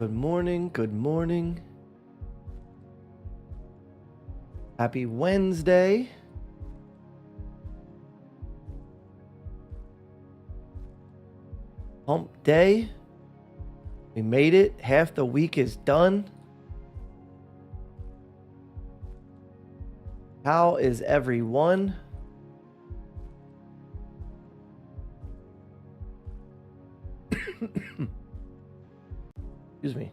Good morning. Good morning. Happy Wednesday. Hump day. We made it. Half the week is done. How is everyone? Excuse me.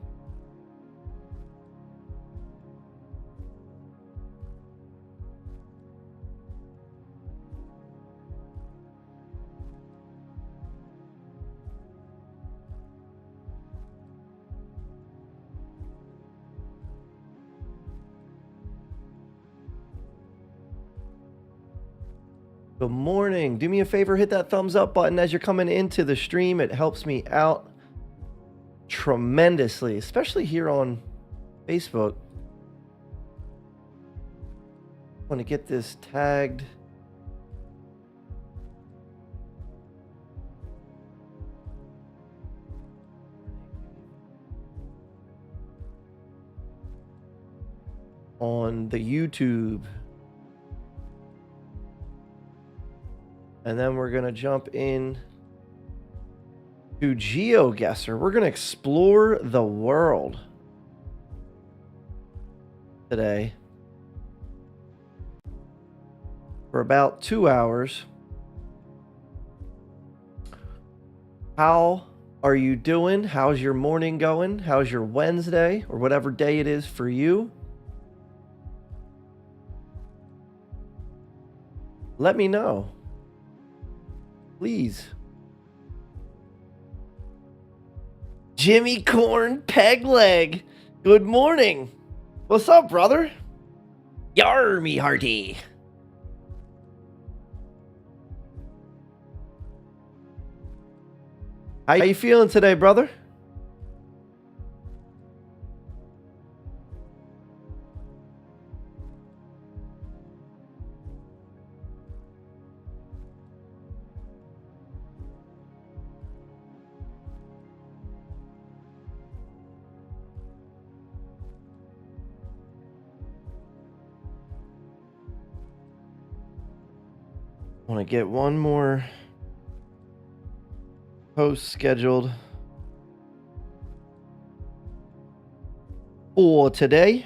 Good morning. Do me a favor, hit that thumbs up button as you're coming into the stream. It helps me out tremendously, especially here on Facebook. I want to get this tagged. On the YouTube. And then we're going to jump in to GeoGuessr. We're going to explore the world today for about 2 hours. How are you doing? How's your morning going? How's your Wednesday or whatever day it is for you? Let me know. Please. Jimmy Corn Pegleg. Good morning. What's up, brother? Yar, me hearty. How you feeling today, brother? I want to get one more post scheduled for today.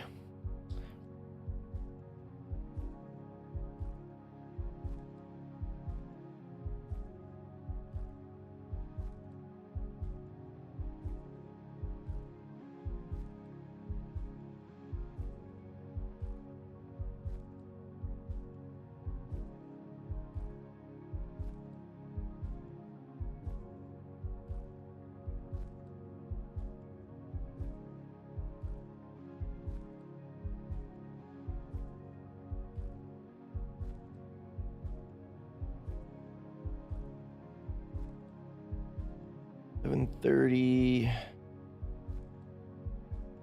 $7:30.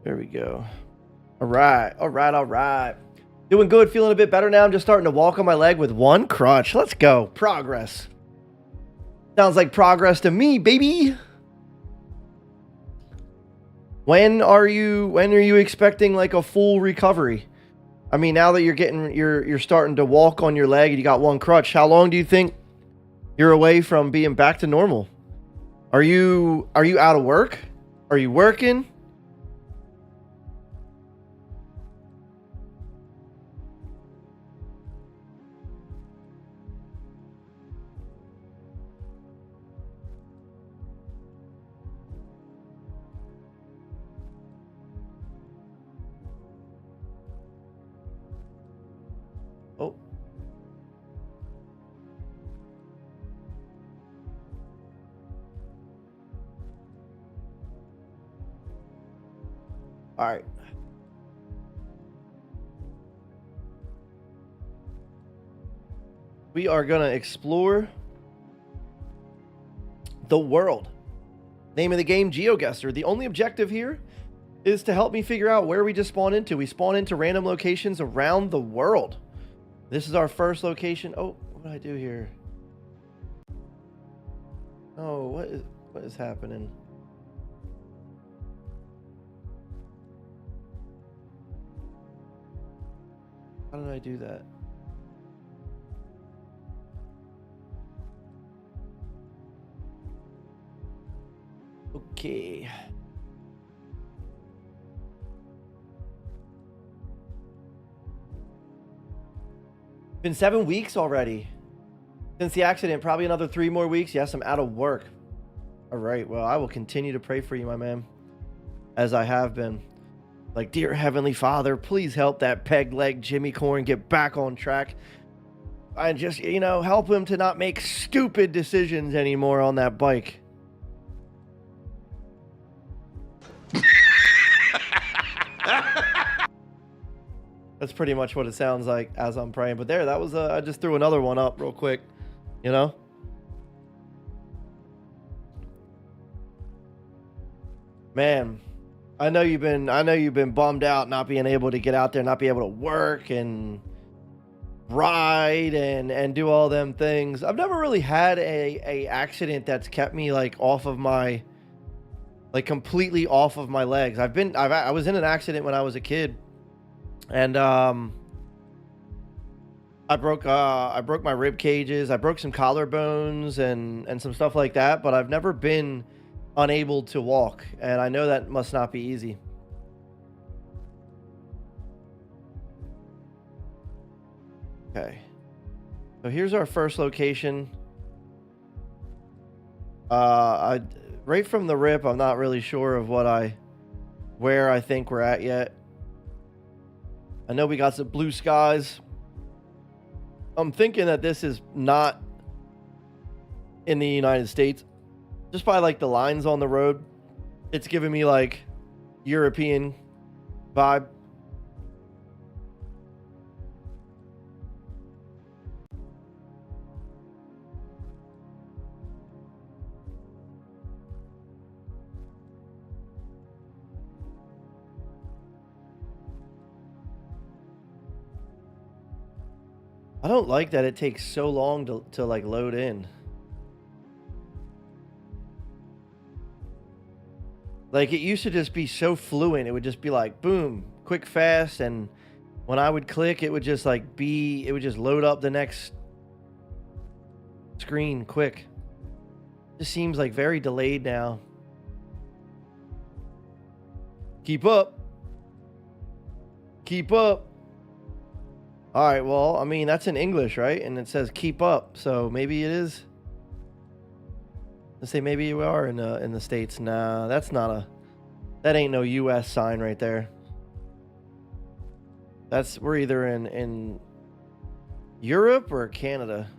There we go. All right. Doing good, feeling a bit better now. I'm just starting to walk on my leg with one crutch. Let's go. Progress. Sounds like progress to me, baby. When are you expecting like a full recovery? I mean, now that you're starting to walk on your leg and you got one crutch, how long do you think you're away from being back to normal? Are you out of work? Are you working? Oh. All right. We are going to explore the world. Name of the game, GeoGuessr. The only objective here is to help me figure out where we just spawn into. We spawn into random locations around the world. This is our first location. Oh, what did I do here? Oh, what is happening? How did I do that? Okay. Been 7 weeks already since the accident. Probably another 3 more weeks. Yes, I'm out of work. All right. Well, I will continue to pray for you, my man, as I have been. Like, dear Heavenly Father, please help that peg leg Jimmy Corn get back on track. And just, help him to not make stupid decisions anymore on that bike. That's pretty much what it sounds like as I'm praying. But there, that was, I just threw another one up real quick, Man, I know you've been bummed out not being able to get out there, not be able to work and ride and do all them things. I've never really had a accident that's kept me off of my, completely off of my legs. I was in an accident when I was a kid, and I broke my rib cages. I broke some collarbones and some stuff like that, but I've never been unable to walk, and I know that must not be easy. Okay, so here's our first location. Right from the rip, I'm not really sure of where I think we're at yet. I know we got some blue skies. I'm thinking that this is not in the United States. Just by the lines on the road, it's giving me European vibe. I don't like that it takes so long to load in. It used to just be so fluent. It would just be boom, quick, fast, and when I would click, it would just it would just load up the next screen quick. It just seems very delayed now. Keep up. Keep up. All right, well, I mean, that's in English, right? And it says keep up, so maybe it is. Let's say maybe we are in the States. Nah, that ain't no US sign right there. We're either in Europe or Canada.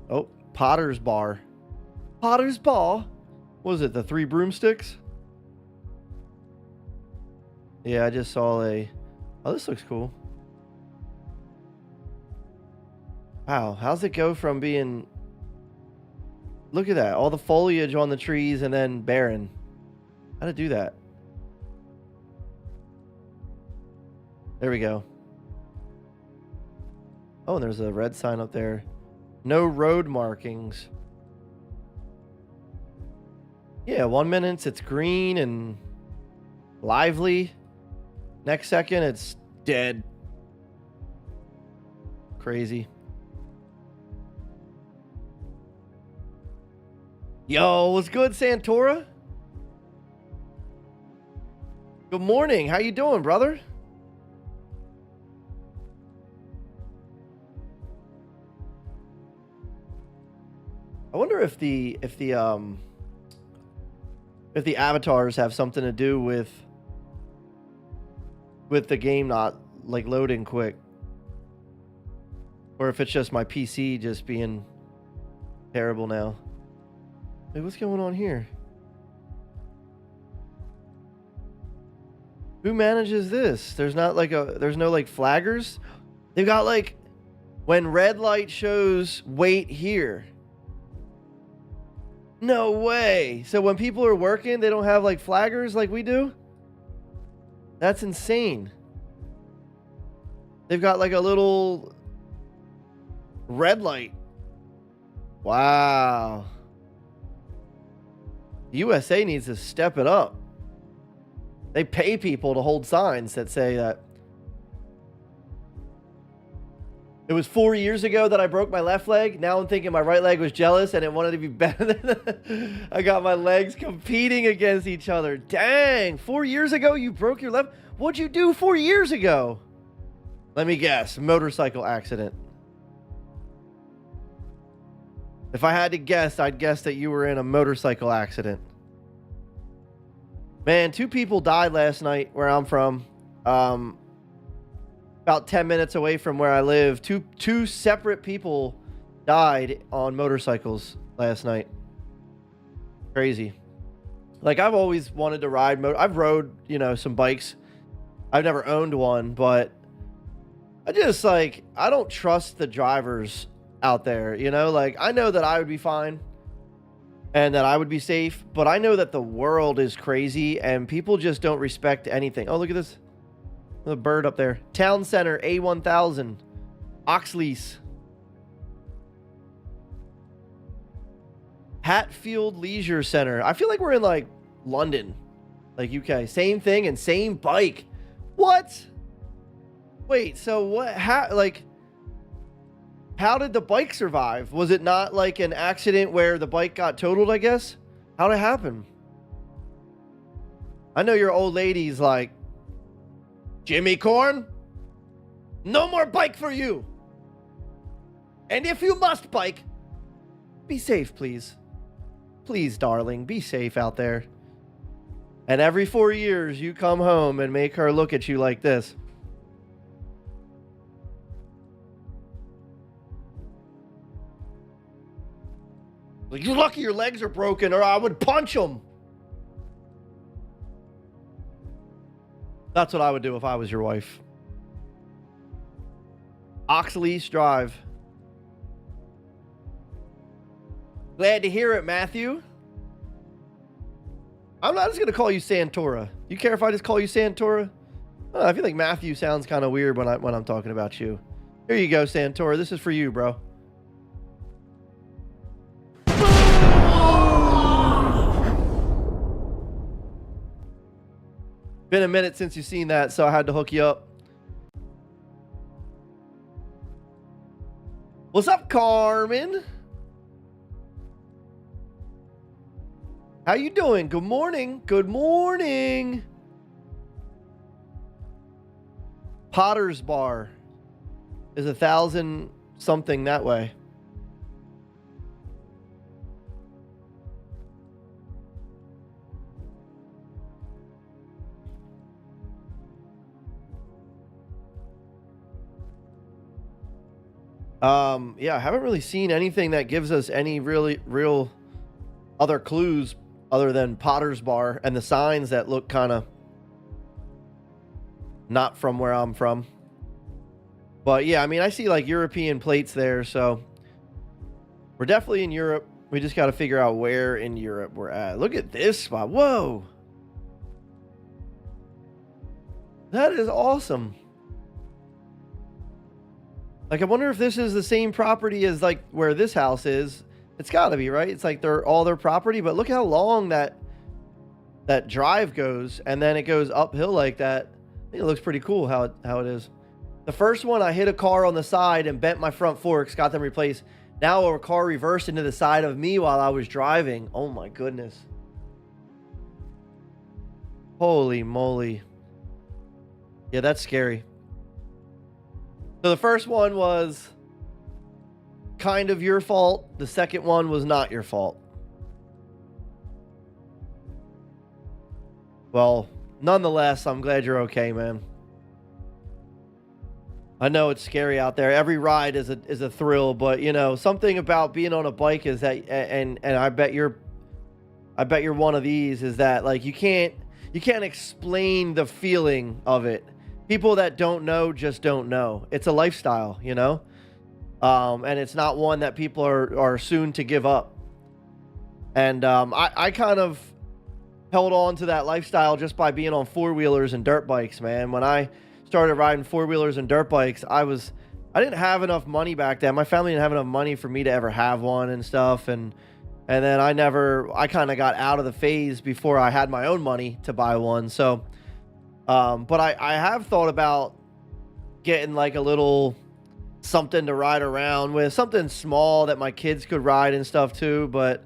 Oh, Potter's Bar. Potter's Bar? What was it, the Three Broomsticks? Yeah, I just saw oh, this looks cool. Wow, how's it go from being... Look at that, all the foliage on the trees and then barren. How to do that? There we go. Oh, and there's a red sign up there. No road markings. Yeah, 1 minute it's green and lively. Next second it's dead. Crazy. Yo, what's good, Santora? Good morning. How you doing, brother? I wonder if the avatars have something to do with the game not loading quick, or if it's just my PC just being terrible now. Hey, what's going on here? Who manages this? There's not there's no flaggers. They've got when red light shows wait here. No way. So when people are working, they don't have flaggers like we do? That's insane. They've got a little red light. Wow. USA needs to step it up. They pay people to hold signs that say that. It was 4 years ago that I broke my left leg. Now I'm thinking my right leg was jealous and it wanted to be better than I got my legs competing against each other. Dang, 4 years ago you broke your left. What'd you do 4 years ago? Let me guess, motorcycle accident. If I had to guess, I'd guess that you were in a motorcycle accident. Man, 2 people died last night where I'm from. About 10 minutes away from where I live. Two separate people died on motorcycles last night. Crazy. Like, I've always wanted to ride I've rode, some bikes. I've never owned one, but I just, I don't trust the drivers out there, Like, I know that I would be fine and that I would be safe, but I know that the world is crazy and people just don't respect anything. Oh, look at this. The bird up there. Town Center, A1000. Oxlease. Hatfield Leisure Center. I feel like we're in, London. UK. Same thing and same bike. What? Wait, so what? How did the bike survive? Was it not, an accident where the bike got totaled, I guess? How'd it happen? I know your old lady's like, Jimmy Corn, no more bike for you. And if you must bike, be safe, please. Please, darling, be safe out there. And every 4 years, you come home and make her look at you like this. Like, you're lucky your legs are broken or I would punch them. That's what I would do if I was your wife. Oxlease Drive. Glad to hear it, Matthew. I'm not just going to call you Santora. You care if I just call you Santora? I feel like Matthew sounds kind of weird when I'm talking about you. Here you go, Santora. This is for you, bro. Been a minute since you've seen that, so I had to hook you up. What's up, Carmen? How you doing? Good morning. Good morning. Potter's Bar is 1,000 something that way. Yeah, I haven't really seen anything that gives us any real other clues other than Potter's Bar and the signs that look kind of not from where I'm from. But yeah, I mean, I see European plates there, so we're definitely in Europe. We just got to figure out where in Europe we're at. Look at this spot. Whoa. That is awesome. I wonder if this is the same property as where this house is. It's got to be, right? It's they're all their property, but look how long that drive goes, and then it goes uphill like that. I think it looks pretty cool how it is. The first one, I hit a car on the side and bent my front forks, got them replaced. Now a car reversed into the side of me while I was driving. Oh my goodness. Holy moly. Yeah, that's scary. So the first one was kind of your fault. The second one was not your fault. Well, nonetheless, I'm glad you're okay, man. I know it's scary out there. Every ride is a thrill, but something about being on a bike is that, and I bet you're one of these, is that you can't explain the feeling of it. People that don't know just don't know. It's a lifestyle, and it's not one that people are soon to give up. And I kind of held on to that lifestyle just by being on four-wheelers and dirt bikes, man. When I started riding four-wheelers and dirt bikes, I didn't have enough money back then. My family didn't have enough money for me to ever have one and stuff. And then I kind of got out of the phase before I had my own money to buy one. So But I have thought about getting like a little something to ride around with, something small that my kids could ride and stuff too. But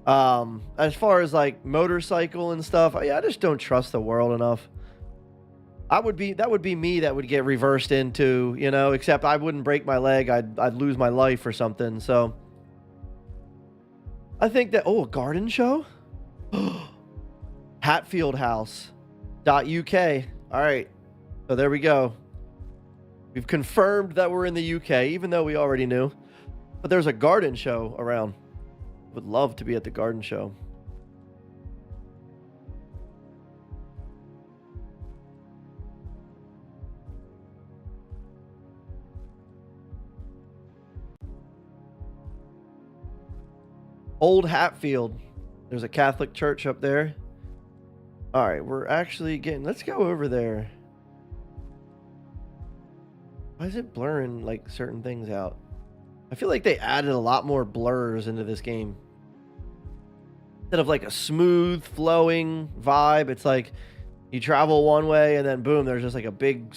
as far as like motorcycle and stuff, I just don't trust the world enough. That would be me that would get reversed into, except I wouldn't break my leg. I'd lose my life or something. So I think that, a garden show? Hatfieldhouse.uk. All right. So there we go. We've confirmed that we're in the UK, even though we already knew. But there's a garden show around. Would love to be at the garden show. Old Hatfield. There's a Catholic church up there. All right, we're actually let's go over there. Why is it blurring like certain things out? I feel like they added a lot more blurs into this game. Instead of like a smooth flowing vibe, it's like you travel one way and then boom, there's just like a big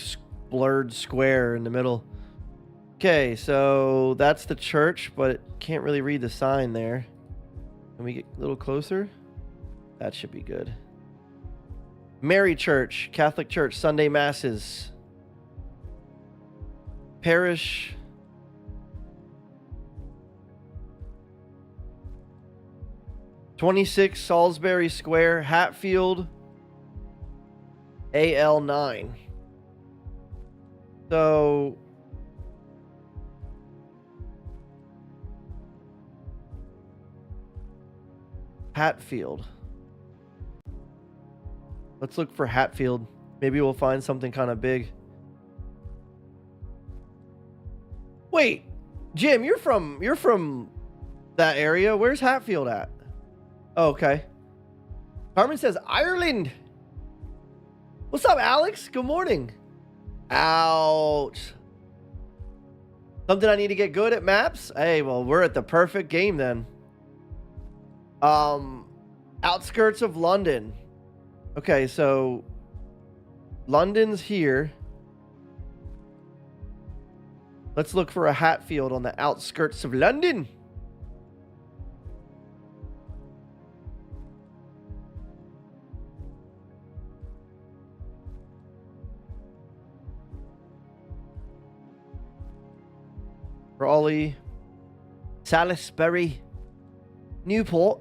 blurred square in the middle. Okay, so that's the church, but can't really read the sign there. Can we get a little closer? That should be good. Mary Church, Catholic Church, Sunday Masses. Parish. (26) Salisbury Square, Hatfield, AL9. So Hatfield. Let's look for Hatfield. Maybe we'll find something kind of big. Wait, Jim, you're from that area. Where's Hatfield at? Oh, okay. Carmen says Ireland. What's up, Alex? Good morning. Ouch. Something I need to get good at maps? Hey, well, we're at the perfect game then. Outskirts of London. Okay, so London's here. Let's look for a Hatfield on the outskirts of London. Raleigh, Salisbury, Newport.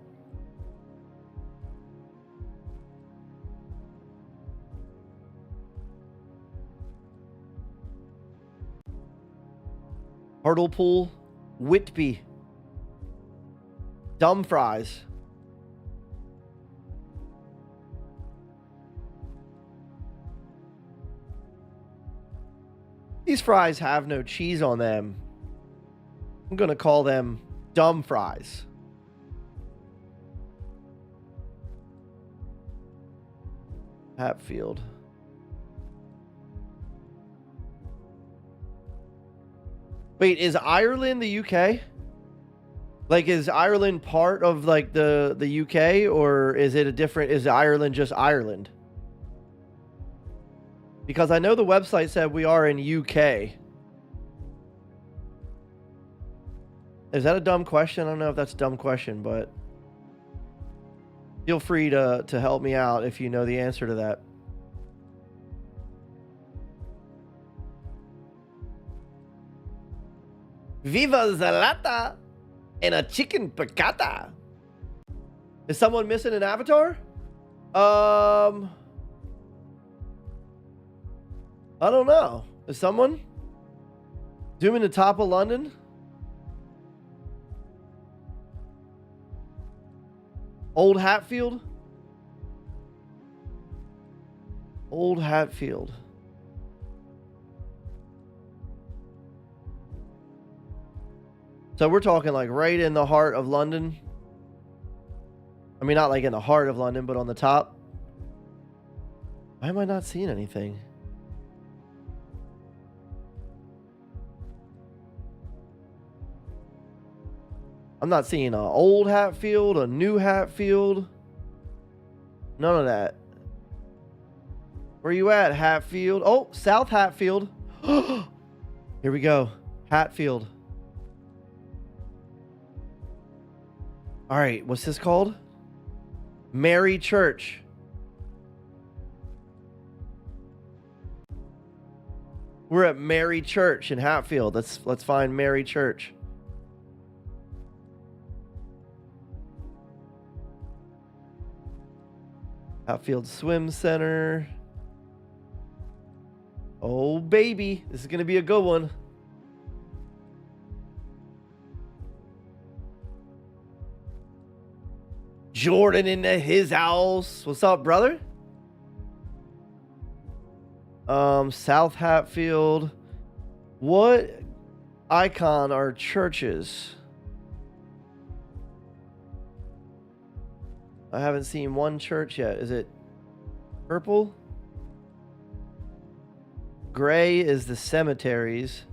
Hartlepool, Whitby, Dumfries. These fries have no cheese on them. I'm going to call them dumb fries. Hatfield. Wait, is Ireland the UK? Like, is Ireland part of like the UK, or is it a different? Is Ireland just Ireland? Because I know the website said we are in UK. Is that a dumb question? I don't know if that's a dumb question, but feel free to help me out if you know the answer to that. Viva Zalata and a chicken piccata. Is someone missing an avatar? I don't know. Is someone? Zoom in the top of London? Old Hatfield? Old Hatfield. So we're talking like right in the heart of London. I mean, not like in the heart of London, but on the top. Why am I not seeing anything? I'm not seeing an old Hatfield, a new Hatfield. None of that. Where you at, Hatfield? Oh, South Hatfield. Here we go. Hatfield. All right, what's this called? Mary Church. We're at Mary Church in Hatfield. Let's find Mary Church. Hatfield Swim Center. Oh, baby. This is going to be a good one. Jordan into his house. What's up, brother? South Hatfield. What icon are churches? I haven't seen one church yet. Is it purple? Gray is the cemeteries.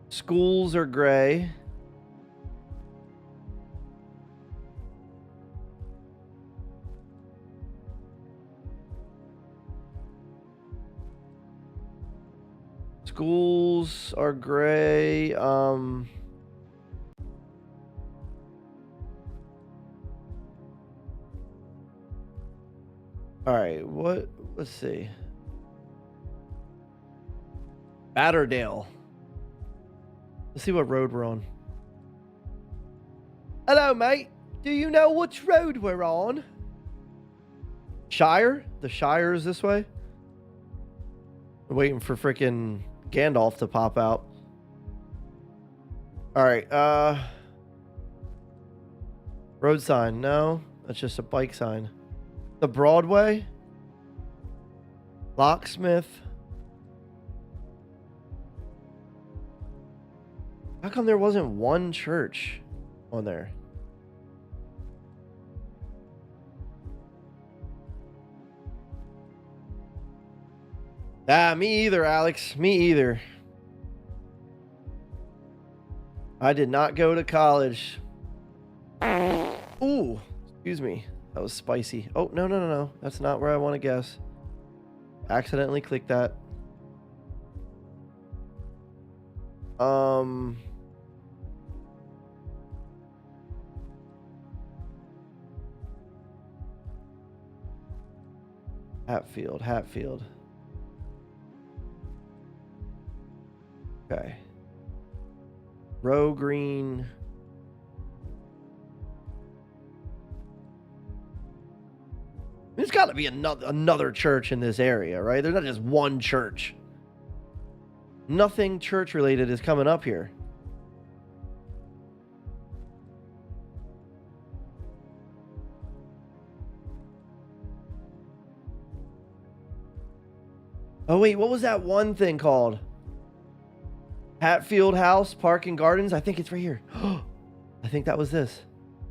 Schools are gray. Schools are gray. All right, let's see. Batterdale. Let's see what road we're on. Hello, mate. Do you know which road we're on? Shire? The Shire is this way? We're waiting for freaking Gandalf to pop out. All right, road sign. No, that's just a bike sign. The Broadway. Locksmith. How come there wasn't one church on there? Ah, me either, Alex. Me either. I did not go to college. Ooh, excuse me. That was spicy. Oh, no. That's not where I want to guess. Accidentally clicked that. Hatfield. Okay. Row Green. There's got to be another church in this area, right? There's not just one church. Nothing church related is coming up here. Oh wait, what was that one thing called? Hatfield House, Park and Gardens. I think it's right here. I think that was this.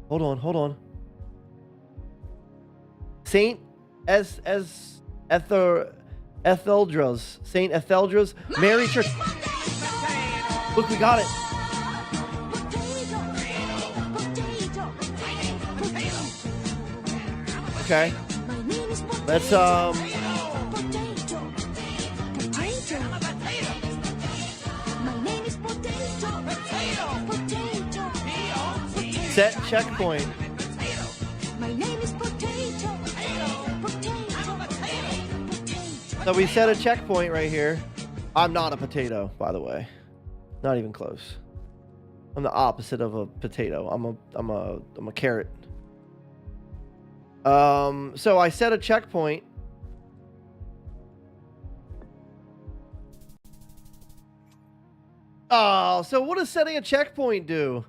Hold on. Saint Etheldra's. Saint Etheldra's Mary Church. Look, we got it. Okay. Let's set checkpoint. So we set a checkpoint right here. I'm not a potato, by the way. Not even close. I'm the opposite of a potato. I'm a carrot. So I set a checkpoint. Oh, so what does setting a checkpoint do?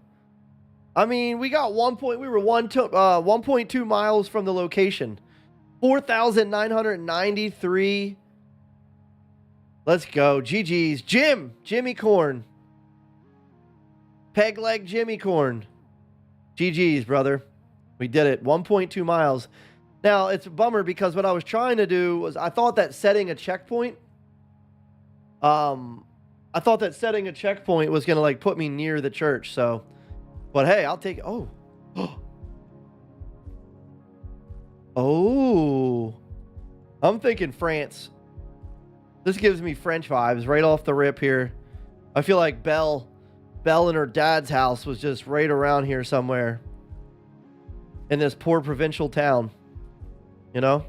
I mean, we got 1.2 miles from the location. 4,993. Let's go. GG's. Jimmy Corn. Peg leg Jimmy Corn. GG's, brother. We did it. 1.2 miles. Now, it's a bummer because what I was trying to do was I thought that setting a checkpoint was going to like put me near the church. So, but hey, I'll take it. Oh. Oh. I'm thinking France. This gives me French vibes right off the rip here. I feel like Belle in her dad's house was just right around here somewhere in this poor provincial town, you know?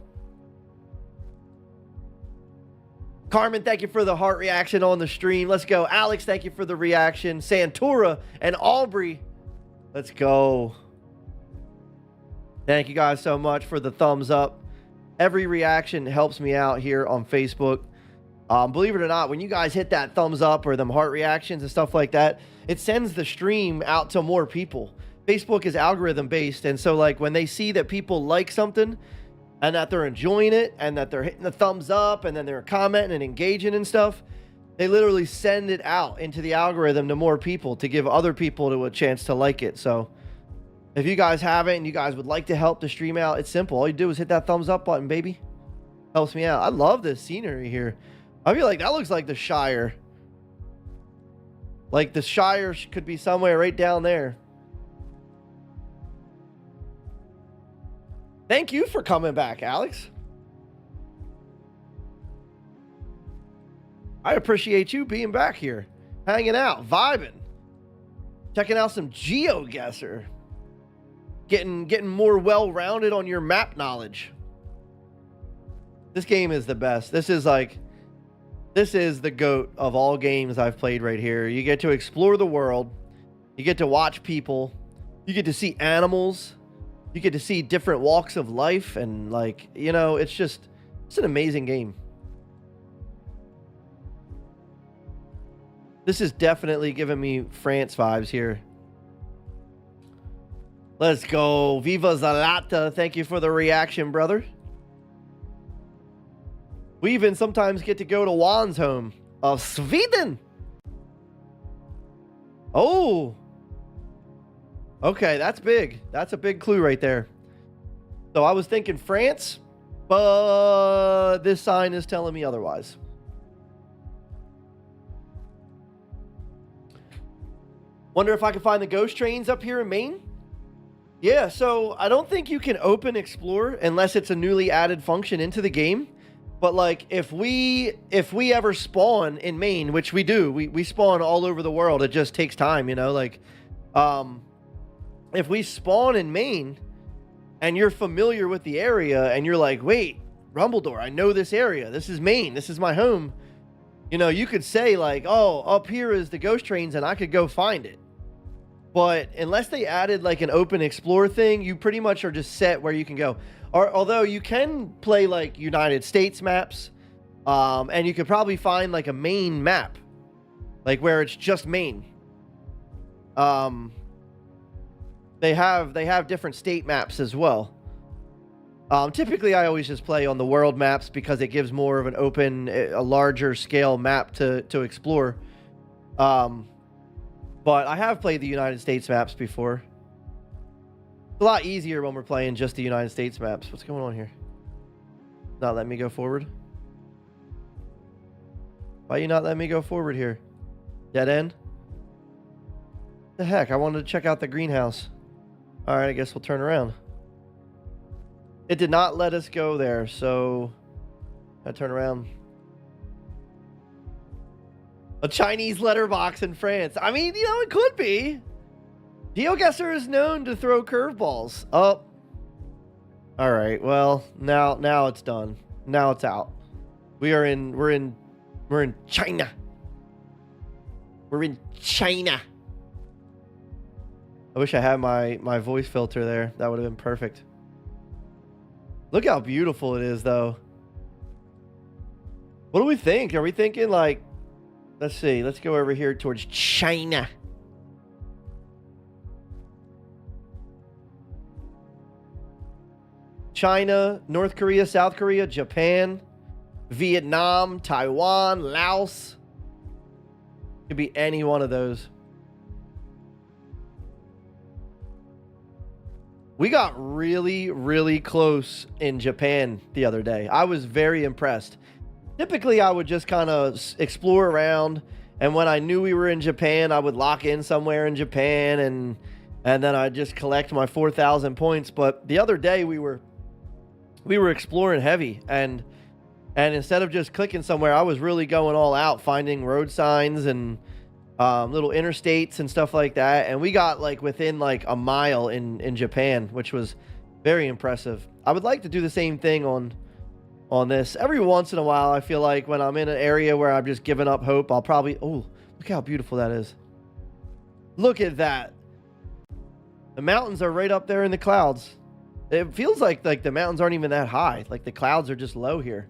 Carmen, thank you for the heart reaction on the stream. Let's go. Alex, thank you for the reaction. Santura and Aubrey, let's go. Thank you guys so much for the thumbs up. Every reaction helps me out here on Facebook. Believe it or not, when you guys hit that thumbs up or them heart reactions and stuff like that, it sends the stream out to more people. Facebook is algorithm based, and so like when they see that people like something and that they're enjoying it and that they're hitting the thumbs up and then they're commenting and engaging and stuff, they literally send it out into the algorithm to more people to give other people a chance to like it. So if you guys have it and you guys would like to help the stream out, it's simple. All you do is hit that thumbs up button, baby. Helps me out. I love this scenery here. I feel like that looks like the Shire. Like the Shire could be somewhere right down there. Thank you for coming back, Alex. I appreciate you being back here, hanging out, vibing, checking out some GeoGuessr, getting more well-rounded on your map knowledge. This game is the best. This is the GOAT of all games I've played right here. You get to explore the world. You get to watch people. You get to see animals. You get to see different walks of life. And like, you know, it's an amazing game. This is definitely giving me France vibes here. Let's go. Viva Zalata. Thank you for the reaction, brother. We even sometimes get to go to Juan's home of Sweden. Oh. Okay, that's big. That's a big clue right there. So I was thinking France, but this sign is telling me otherwise. Wonder if I can find the ghost trains up here in Maine? Yeah, so I don't think you can open Explore unless it's a newly added function into the game. But like if we ever spawn in Maine, which we do, we spawn all over the world. It just takes time, you know, like if we spawn in Maine and you're familiar with the area and you're like, wait, Rumbledore, I know this area. This is Maine. This is my home. You know, you could say like, oh, up here is the ghost trains and I could go find it. But unless they added like an open explore thing, you pretty much are just set where you can go. Although you can play like United States maps, and you could probably find like a Maine map, like where it's just Maine. They have different state maps as well. Typically, I always just play on the world maps because it gives more of an open, a larger scale map to explore. But I have played the United States maps before. It's a lot easier when we're playing just the United States maps. What's going on here? Not letting me go forward. Why are you not letting me go forward here? Dead end? The heck? I wanted to check out the greenhouse. All right, I guess we'll turn around. It did not let us go there, so I turn around. A Chinese letterbox in France. I mean, you know, it could be. GeoGuessr is known to throw curveballs. Oh. All right. Well, now it's done. Now it's out. We're in China. We're in China. I wish I had my voice filter there. That would have been perfect. Look how beautiful it is, though. What do we think? Are we thinking like, let's see. Let's go over here towards China. China, North Korea, South Korea, Japan, Vietnam, Taiwan, Laos. Could be any one of those. We got really, really close in Japan the other day. I was very impressed. Typically, I would just kind of explore around, and when I knew we were in Japan, I would lock in somewhere in Japan, and then I'd just collect my 4,000 points. But the other day, we were exploring heavy, and And instead of just clicking somewhere, I was really going all out, finding road signs and little interstates and stuff like that. And we got like within like a mile in Japan, which was very impressive. I would like to do the same thing on this. Every once in a while, I feel like when I'm in an area where I'm just giving up hope, I'll probably... Oh, look how beautiful that is. Look at that. The mountains are right up there in the clouds. It feels like the mountains aren't even that high. Like the clouds are just low here.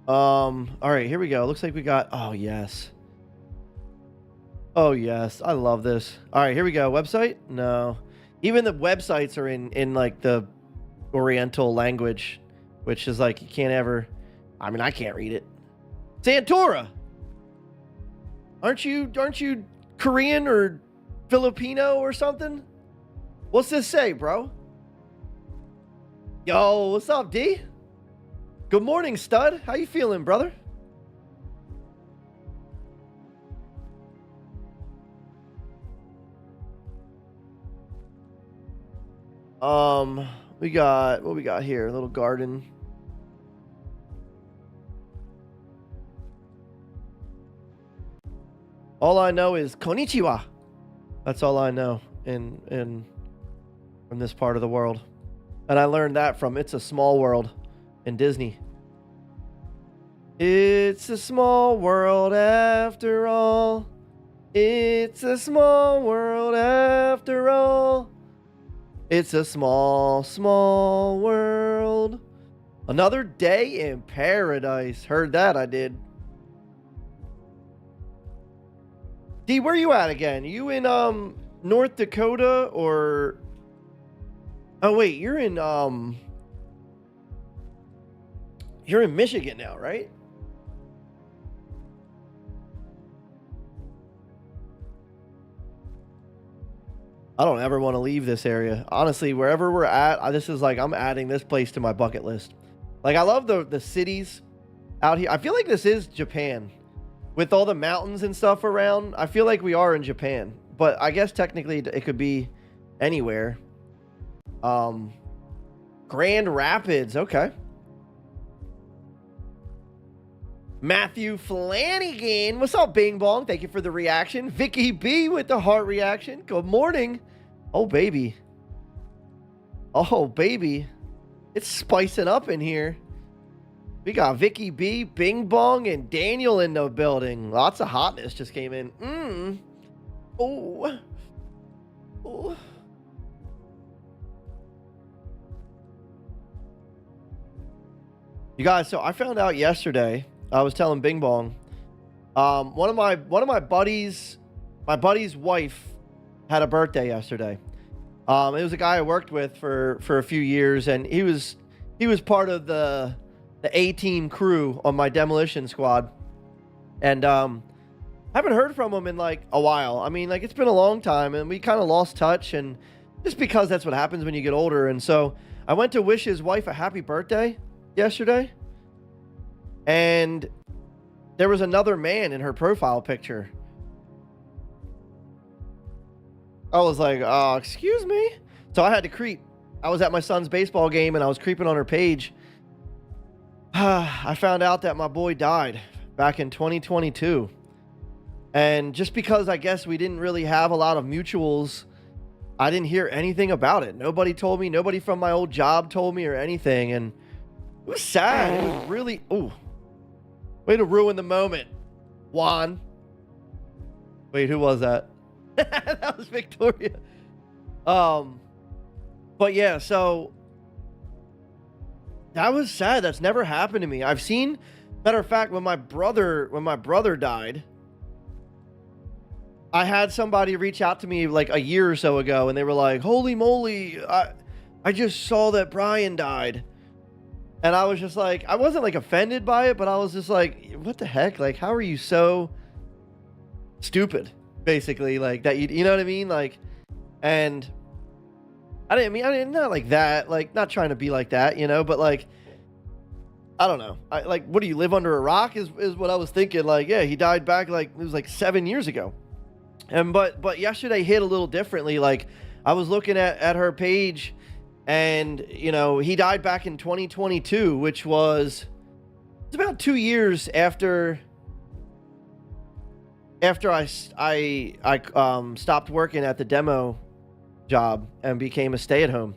All right, here we go. Looks like we got... Oh, yes. Oh, yes. I love this. All right, here we go. Website? No. Even the websites are in like the Oriental language, which is like you can't ever... I mean, I can't read it. Santora! Aren't you Korean or Filipino or something? What's this say, bro? Yo, what's up, D? Good morning, stud. How you feeling, brother? We got what we got here, a little garden. All I know is konnichiwa. That's all I know in from this part of the world. And I learned that from It's a Small World in Disney. It's a small world after all. It's a small world after all. It's a small, small world. Another day in paradise. Heard that, I did. D, where you at again? You in North Dakota or... Oh wait, you're in Michigan now, right? I don't ever want to leave this area. Honestly, wherever we're at, this is like, I'm adding this place to my bucket list. Like, I love the cities out here. I feel like this is Japan. With all the mountains and stuff around, I feel like we are in Japan. But I guess technically it could be anywhere. Grand Rapids, okay. Matthew Flanagan, what's up, Bing Bong? Thank you for the reaction. Vicky B with the heart reaction. Good morning. Oh, baby. Oh, baby. It's spicing up in here. We got Vicky B, Bing Bong, and Daniel in the building. Lots of hotness just came in. Oh. Oh. You guys, so I found out yesterday. I was telling Bing Bong. One of my buddies, my buddy's wife had a birthday yesterday. It was a guy I worked with for a few years, and he was part of the A-team crew on my demolition squad. And haven't heard from him in like a while. I mean, like, it's been a long time, and we kind of lost touch, and just because that's what happens when you get older. And so I went to wish his wife a happy birthday yesterday, and there was another man in her profile picture. I was like, oh, excuse me? So I had to creep. I was at my son's baseball game, and I was creeping on her page. I found out that my boy died back in 2022. And just because I guess we didn't really have a lot of mutuals, I didn't hear anything about it. Nobody told me. Nobody from my old job told me or anything. And it was sad. It was really... Ooh. Way to ruin the moment, Juan. Wait, who was that? That was Victoria. But yeah, so that was sad. That's never happened to me. I've seen, matter of fact, when my brother died, I had somebody reach out to me like a year or so ago, and they were like, holy moly, I just saw that Brian died. And I was just like, I wasn't like offended by it, but I was just like, what the heck? Like, how are you so stupid? Basically, like that, you know what I mean? Like, and I didn't not like that, like not trying to be like that, you know, but like, I don't know. Like, what do you live under a rock? Is what I was thinking. Like, yeah, he died back like it was like 7 years ago. And but yesterday hit a little differently. Like, I was looking at her page, and he died back in 2022, which was it's about 2 years after I stopped working at the demo job and became a stay-at-home.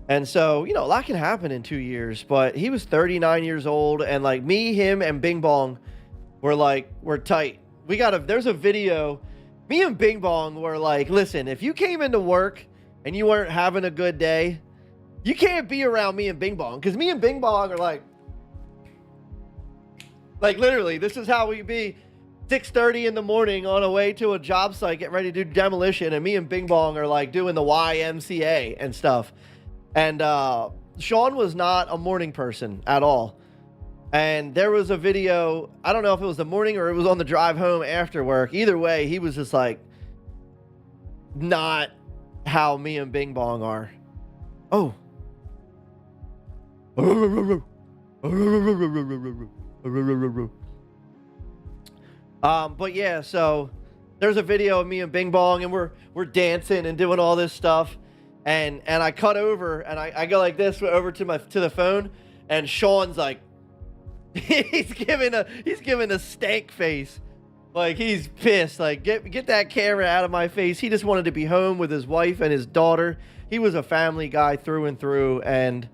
And so, a lot can happen in 2 years, but he was 39 years old, and like me, him, and Bing Bong we're tight. There's a video. Me and Bing Bong were like, listen, if you came into work and you weren't having a good day, you can't be around me and Bing Bong. Because me and Bing Bong are like literally, this is how we be 6:30 in the morning on a way to a job site, getting ready to do demolition. And me and Bing Bong are like doing the YMCA and stuff. And Sean was not a morning person at all. And there was a video, I don't know if it was the morning or it was on the drive home after work. Either way, he was just like, not how me and Bing Bong are. Oh. But yeah, so there's a video of me and Bing Bong, and we're dancing and doing all this stuff. And I cut over, and I go like this over to the phone, and Sean's like, he's giving a stank face, like he's pissed, like get that camera out of my face. He just wanted to be home with his wife and his daughter. He was a family guy through and through, and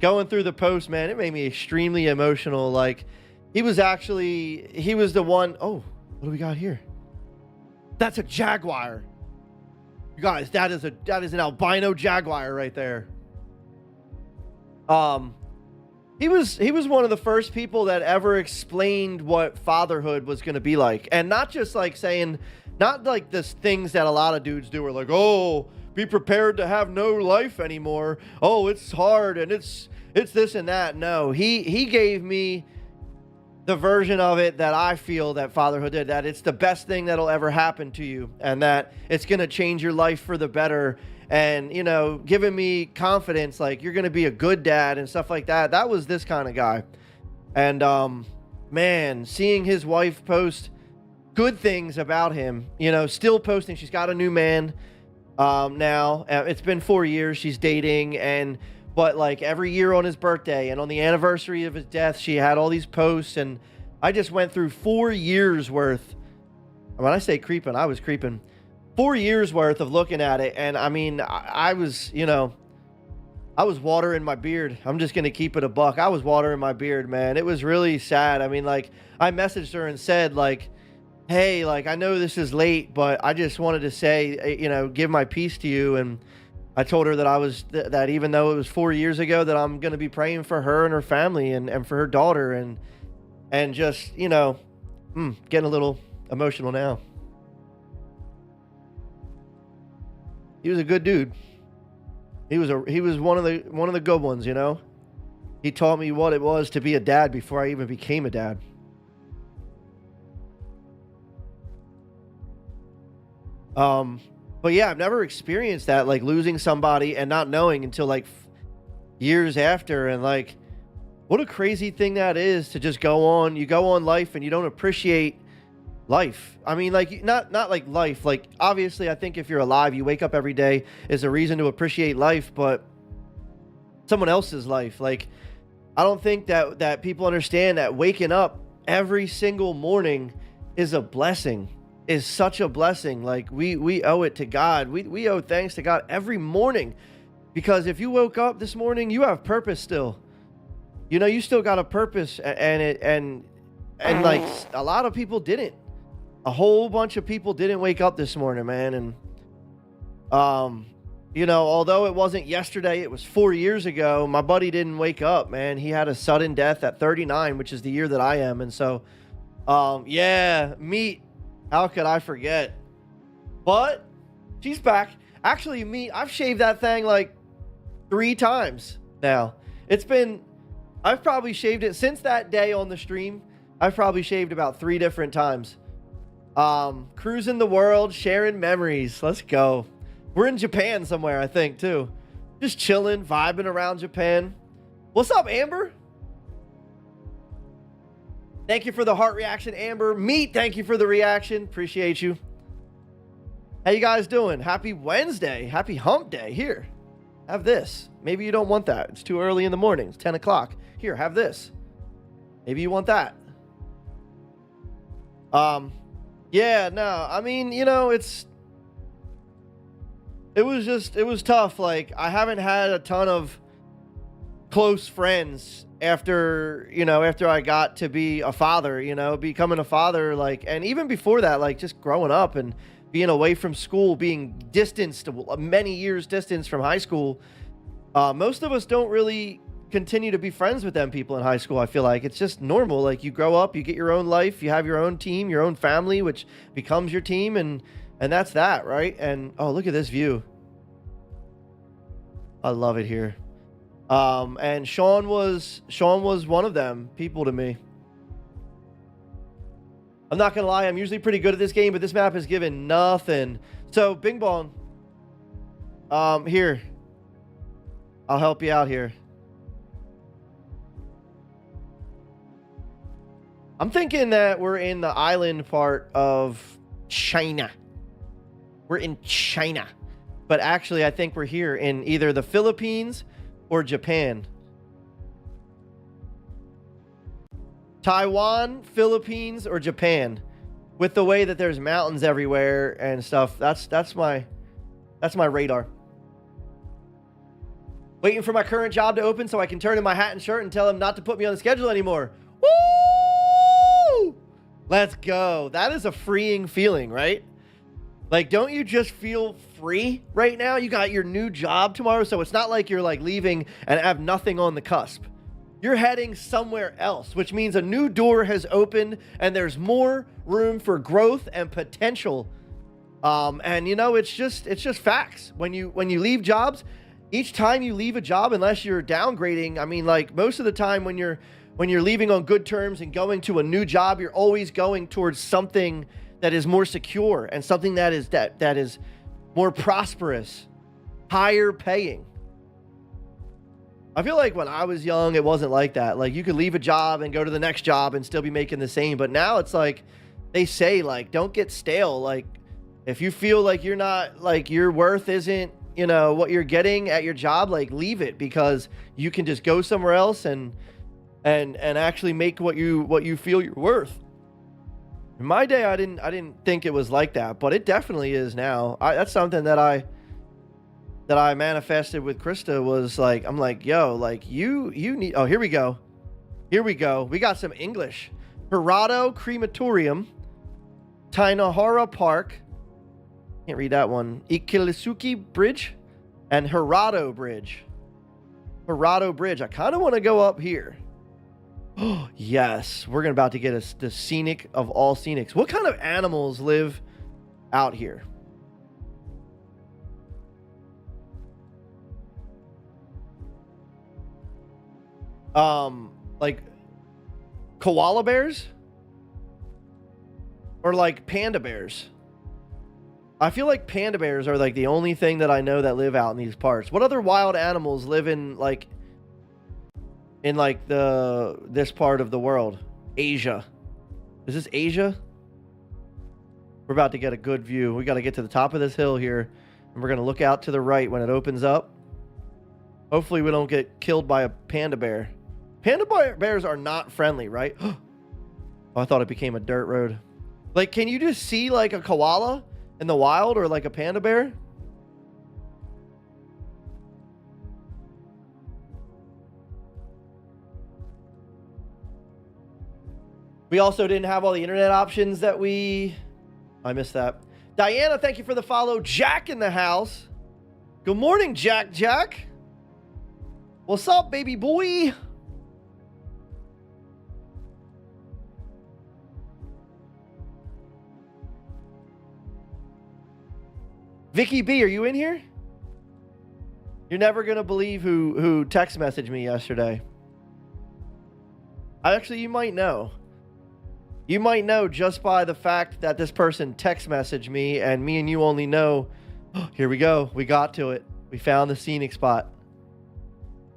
going through the post, man, it made me extremely emotional. Like he was the one. Oh, what do we got here? That's a jaguar. You guys, that is an albino jaguar right there. He was one of the first people that ever explained what fatherhood was going to be like, and not just like saying, not like this things that a lot of dudes do are like, oh, be prepared to have no life anymore. Oh, it's hard and it's this and that. No, he gave me the version of it that I feel that fatherhood did, that it's the best thing that'll ever happen to you, and that it's going to change your life for the better. And, giving me confidence, like you're going to be a good dad and stuff like that. That was this kind of guy. And, man, seeing his wife post good things about him, still posting, she's got a new man, now. It's been 4 years she's dating, but like every year on his birthday and on the anniversary of his death, she had all these posts, and I just went through 4 years worth. When I say creeping, I was creeping. 4 years worth of looking at it, and I mean, I was watering my beard. I'm just gonna keep it a buck. I was watering my beard, man. It was really sad. I mean, like, I messaged her and said, like, hey, like, I know this is late, but I just wanted to say, give my piece to you. And I told her that that even though it was 4 years ago, that I'm gonna be praying for her and her family and for her daughter, and just, getting a little emotional now. He was a good dude. He was one of the good ones, He taught me what it was to be a dad before I even became a dad. But yeah, I've never experienced that, like losing somebody and not knowing until like years after, and like what a crazy thing that is to just go on life and you don't appreciate life. I mean, like not like life, like obviously I think if you're alive, you wake up every day is a reason to appreciate life, but someone else's life, like I don't think that people understand that waking up every single morning is a blessing, is such a blessing. Like we owe it to God. We owe thanks to God every morning, because if you woke up this morning, you have purpose still. You still got a purpose, and like a lot of people didn't. A whole bunch of people didn't wake up this morning, man. And, although it wasn't yesterday, it was 4 years ago, my buddy didn't wake up, man. He had a sudden death at 39, which is the year that I am. And so, yeah, Meat, how could I forget? But she's back. Actually, Meat, I've shaved that thing like 3 times now. I've probably shaved it since that day on the stream. I've probably shaved about 3 different times. Cruising the world, sharing memories. Let's go. We're in Japan somewhere, I think, too. Just chilling, vibing around Japan. What's up, Amber? Thank you for the heart reaction, Amber. Meat, thank you for the reaction. Appreciate you. How you guys doing? Happy Wednesday. Happy hump day. Here, have this. Maybe you don't want that. It's too early in the morning. It's 10 o'clock. Here, have this. Maybe you want that. Yeah, no, I mean, you know, it was tough. Like, I haven't had a ton of close friends after I got to be a father, becoming a father, like, and even before that, like, just growing up and being away from school, being distanced, many years distance from high school. Most of us don't really continue to be friends with them people in high school. I feel like it's just normal. Like, you grow up, you get your own life, you have your own team, your own family, which becomes your team, and that's that, right? And oh, look at this view. I love it here. And Sean was one of them people to me. I'm not gonna lie, I'm usually pretty good at this game, but this map has given nothing. So Bing Bong, here, I'll help you out here. I'm thinking that we're in the island part of China. We're in China, but actually I think we're here in either the Philippines or Japan. Taiwan, Philippines, or Japan. With the way that there's mountains everywhere and stuff, that's my radar. Waiting for my current job to open so I can turn in my hat and shirt and tell them not to put me on the schedule anymore. Woo! Let's go. That is a freeing feeling, right? Like, don't you just feel free right now? You got your new job tomorrow, so it's not like you're like leaving and have nothing on the cusp. You're heading somewhere else, which means a new door has opened and there's more room for growth and potential. And it's just facts. When you leave jobs, each time you leave a job, unless you're downgrading, I mean, like, most of the time when you're leaving on good terms and going to a new job, you're always going towards something that is more secure and something that is more prosperous, higher paying. I feel like when I was young, it wasn't like that. Like, you could leave a job and go to the next job and still be making the same. But now it's like they say, like, don't get stale. Like, if you feel like you're not, like, your worth isn't, what you're getting at your job, like, leave it, because you can just go somewhere else and actually make what you feel you're worth. In my day, I didn't think it was like that, but it definitely is now. That's something that I manifested with Krista, was like, I'm like, yo, like, you need, oh, here we go. We got some English. Hirado Crematorium, Tainahara Park, can't read that one, Ikilisuki Bridge, and Hirado Bridge. I kind of want to go up here. Oh, yes, we're about to get us the scenic of all scenics. What kind of animals live out here? Like koala bears or like panda bears? I feel like panda bears are like the only thing that I know that live out in these parts. What other wild animals live in this part of the world? Asia. Is this Asia? We're about to get a good view. We got to get to the top of this hill here, and we're going to look out to the right when it opens up. Hopefully we don't get killed by a panda bear. Panda bears are not friendly, right? Oh, I thought it became a dirt road. Like, can you just see like a koala in the wild, or like a panda bear? We also didn't have all the internet options that I missed that. Diana, thank you for the follow. Jack in the house. Good morning, Jack. What's up, baby boy? Vicky B, are you in here? You're never gonna believe who text messaged me yesterday. You might know. You might know just by the fact that this person text messaged me, and me and you only know. Here we go. We got to it. We found the scenic spot.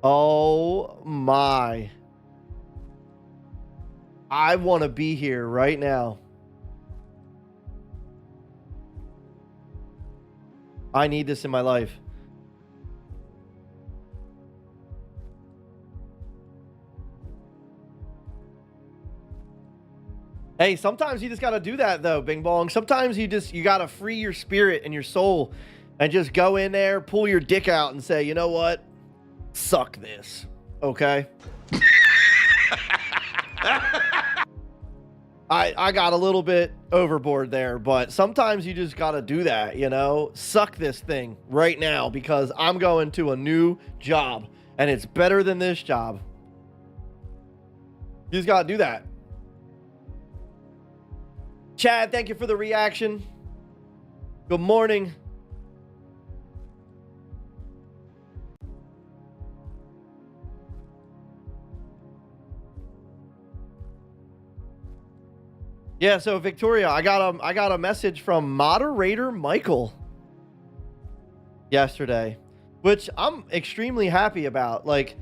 Oh my. I want to be here right now. I need this in my life. Hey, sometimes you just got to do that though, Bing Bong. Sometimes you got to free your spirit and your soul and just go in there, pull your dick out and say, "You know what? Suck this." Okay? I got a little bit overboard there, but sometimes you just got to do that, you know? Suck this thing right now because I'm going to a new job and it's better than this job. You just got to do that. Chad, thank you for the reaction. Good morning. Yeah, so Victoria, I got a message from moderator Michael yesterday, which I'm extremely happy about. Like,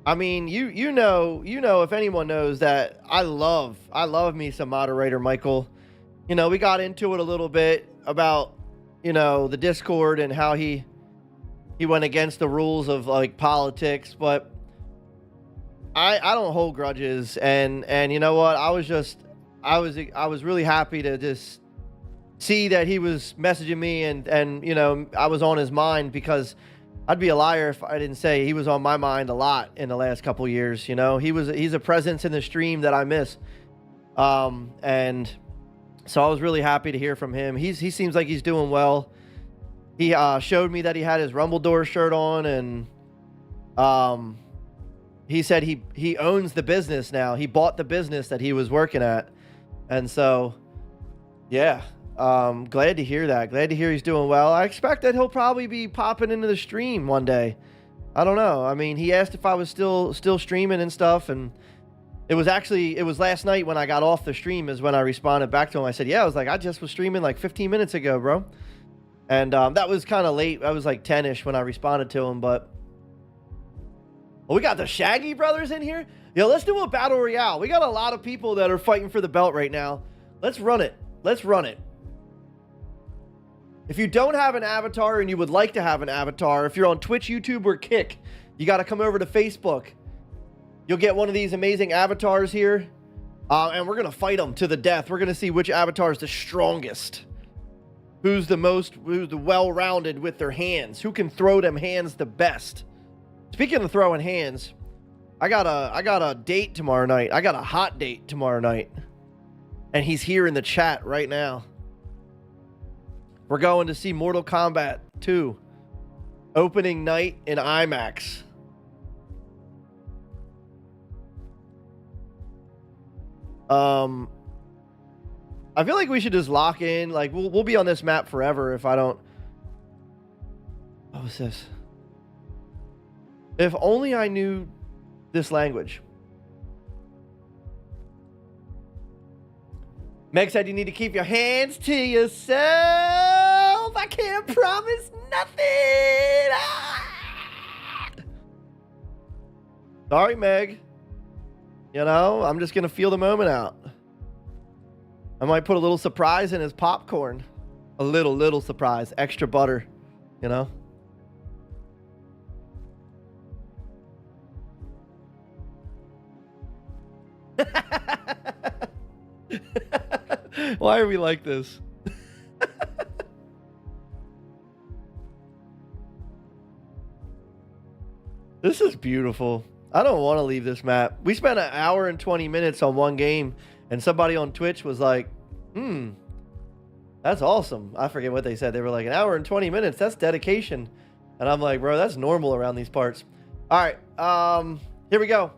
I mean, you know if anyone knows that I love me some moderator Michael. You know, we got into it a little bit about, you know, the Discord and how he went against the rules of like politics, but I don't hold grudges, and you know what? I was really happy to just see that he was messaging me and you know, I was on his mind, because I'd be a liar if I didn't say he was on my mind a lot in the last couple years. You know, he's a presence in the stream that I miss. And so I was really happy to hear from him. He seems like he's doing well. He showed me that he had his Rumbledore shirt on, and he said he owns the business now. He bought the business that he was working at. And so, yeah, glad to hear that. Glad to hear he's doing well. I expect that he'll probably be popping into the stream one day. I don't know. I mean, he asked if I was still streaming and stuff, and it was last night when I got off the stream is when I responded back to him. I said, yeah, I was like, I just was streaming like 15 minutes ago, bro. And that was kind of late. I was like 10-ish when I responded to him, but well, we got the Shaggy brothers in here. Yo, let's do a battle royale. We got a lot of people that are fighting for the belt right now. Let's run it. Let's run it. If you don't have an avatar and you would like to have an avatar, if you're on Twitch, YouTube, or Kick, you got to come over to Facebook. You'll get one of these amazing avatars here, and we're going to fight them to the death. We're going to see which avatar is the strongest. Who's the well-rounded with their hands? Who can throw them hands the best? Speaking of throwing hands, I got a date tomorrow night. I got a hot date tomorrow night. And he's here in the chat right now. We're going to see Mortal Kombat 2 opening night in IMAX. I feel like we should just lock in. Like, we'll be on this map forever if I don't. What was this? If only I knew this language. Meg said you need to keep your hands to yourself. I can't promise nothing. Ah! Sorry, Meg. You know, I'm just going to feel the moment out. I might put a little surprise in his popcorn. A little surprise. Extra butter, you know? Why are we like this? This is beautiful. I don't want to leave this map. We spent an hour and 20 minutes on one game, and somebody on Twitch was like, that's awesome. I forget what they said. They were like, an hour and 20 minutes. That's dedication. And I'm like, bro, that's normal around these parts. All right. Here we go.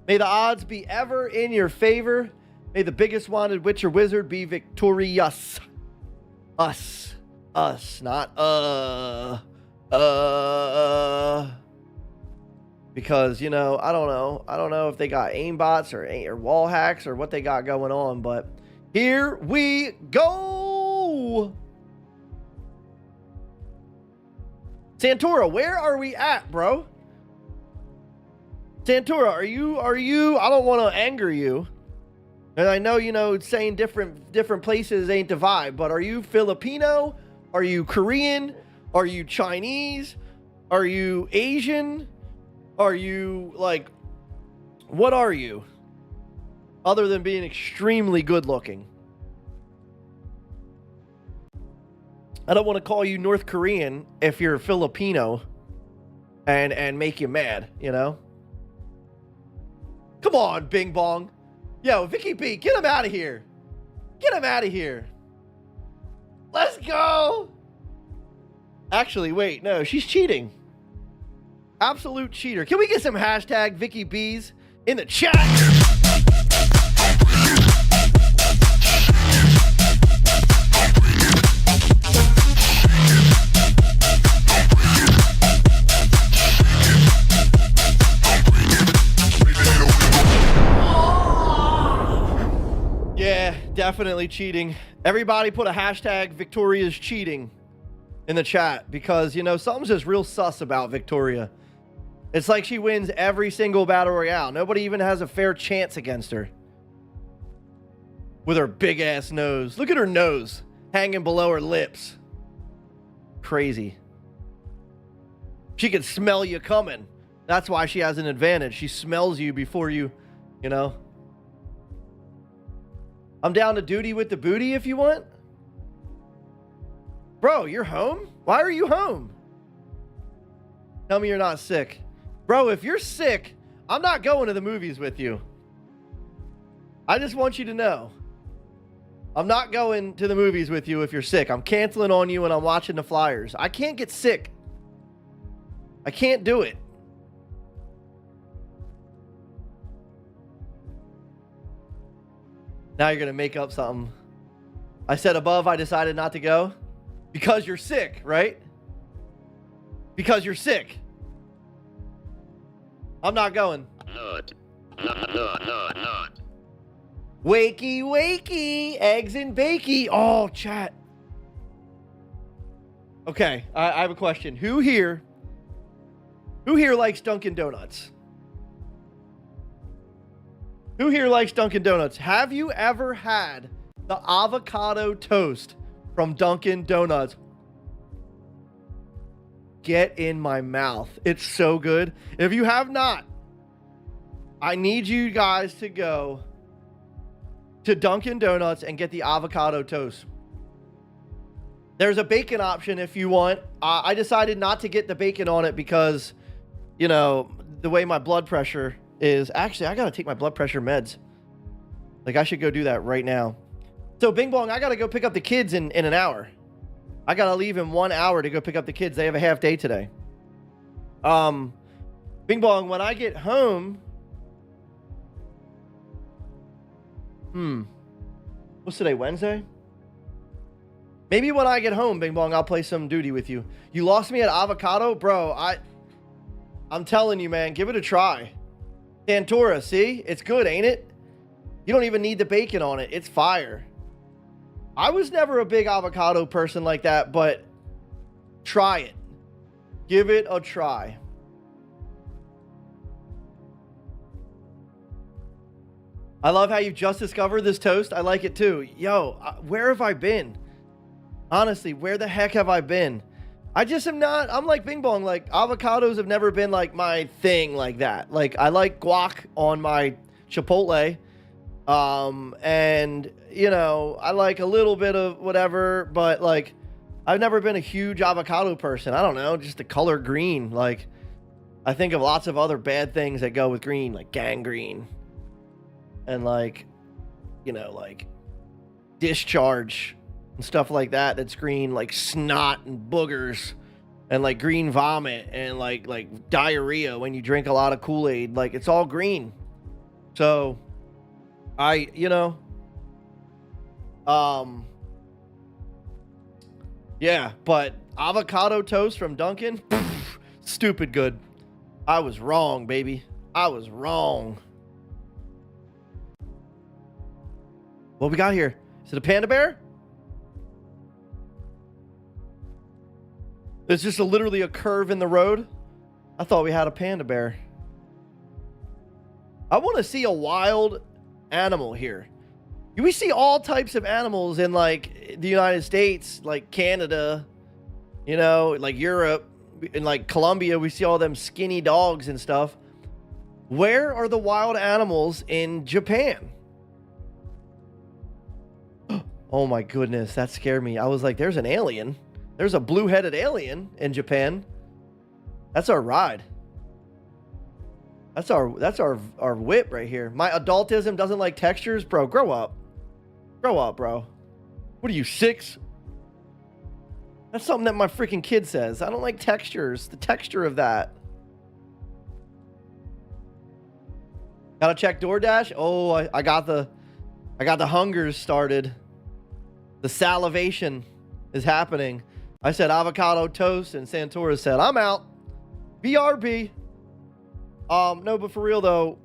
May the odds be ever in your favor. May the biggest wanted witch or wizard be victorious. Us, not because, you know, I don't know if they got aimbots or wall hacks or what they got going on, but here we go. Santora, where are we at, bro? Santora, are you I don't want to anger you, And I know, saying different places ain't the vibe, but are you Filipino? Are you Korean? Are you Chinese? Are you Asian? Are you, like, what are you? Other than being extremely good looking. I don't want to call you North Korean if you're Filipino and make you mad, Come on, Bing Bong. Yo, Vicky B, get him out of here. Get him out of here. Let's go. Actually, wait, no, she's cheating. Absolute cheater. Can we get some hashtag Vicky B's in the chat? Yeah, definitely cheating. Everybody put a hashtag Victoria's cheating in the chat because, something's just real sus about Victoria. It's like she wins every single battle royale. Nobody even has a fair chance against her. With her big ass nose. Look at her nose hanging below her lips. Crazy. She can smell you coming. That's why she has an advantage. She smells you before you, I'm down to duty with the booty if you want. Bro, you're home? Why are you home? Tell me you're not sick. Bro, if you're sick, I'm not going to the movies with you. I just want you to know. I'm not going to the movies with you if you're sick. I'm canceling on you and I'm watching the Flyers. I can't get sick. I can't do it. Now you're going to make up something. I said above, I decided not to go. Because you're sick, right? Because you're sick. I'm not going. Not. Wakey, wakey, eggs and bakey. Oh, chat. Okay, I have a question. Who here likes Dunkin' Donuts? Who here likes Dunkin' Donuts? Have you ever had the avocado toast from Dunkin' Donuts? Get in my mouth. It's so good. If you have not, I need you guys to go to Dunkin' Donuts and get the avocado toast. There's a bacon option if you want. I decided not to get the bacon on it because, the way my blood pressure is. Actually, I got to take my blood pressure meds. Like, I should go do that right now. So, Bing Bong, I got to go pick up the kids in an hour. I got to leave in 1 hour to go pick up the kids. They have a half day today. Bing Bong, when I get home... What's today, Wednesday? Maybe when I get home, Bing Bong, I'll play some duty with you. You lost me at avocado? Bro, I'm telling you, man, give it a try. Santora, see? It's good, ain't it? You don't even need the bacon on it. It's fire. I was never a big avocado person like that, but try it. Give it a try. I love how you just discovered this toast. I like it too. Yo, where have I been? Honestly, where the heck have I been? I just am not, I'm like Bing Bong. Like, avocados have never been like my thing like that. Like, I like guac on my Chipotle. And, I like a little bit of whatever, but like, I've never been a huge avocado person. I don't know, just the color green. Like, I think of lots of other bad things that go with green, like gangrene. And like, like discharge and stuff like that. That's green, like snot and boogers and like green vomit and like diarrhea when you drink a lot of Kool-Aid. Like, it's all green. So yeah, but avocado toast from Dunkin', stupid good. I was wrong, baby. I was wrong. What we got here? Is it a panda bear? It's just literally a curve in the road. I thought we had a panda bear. I want to see a wild animal here. We see all types of animals in like the United States, like Canada, you know, like Europe, in like Colombia. We see all them skinny dogs and stuff. Where are the wild animals in Japan? Oh my goodness, that scared me. I was like, there's an alien. There's a blue-headed alien in Japan. That's our ride. That's our whip right here. My adultism doesn't like textures, bro. Grow up. Grow up, bro. What are you, 6? That's something that my freaking kid says. I don't like textures. The texture of that. Gotta check DoorDash. Oh, I got the hungers started. The salivation is happening. I said avocado toast, and Santora said, I'm out. BRB. No, but for real though,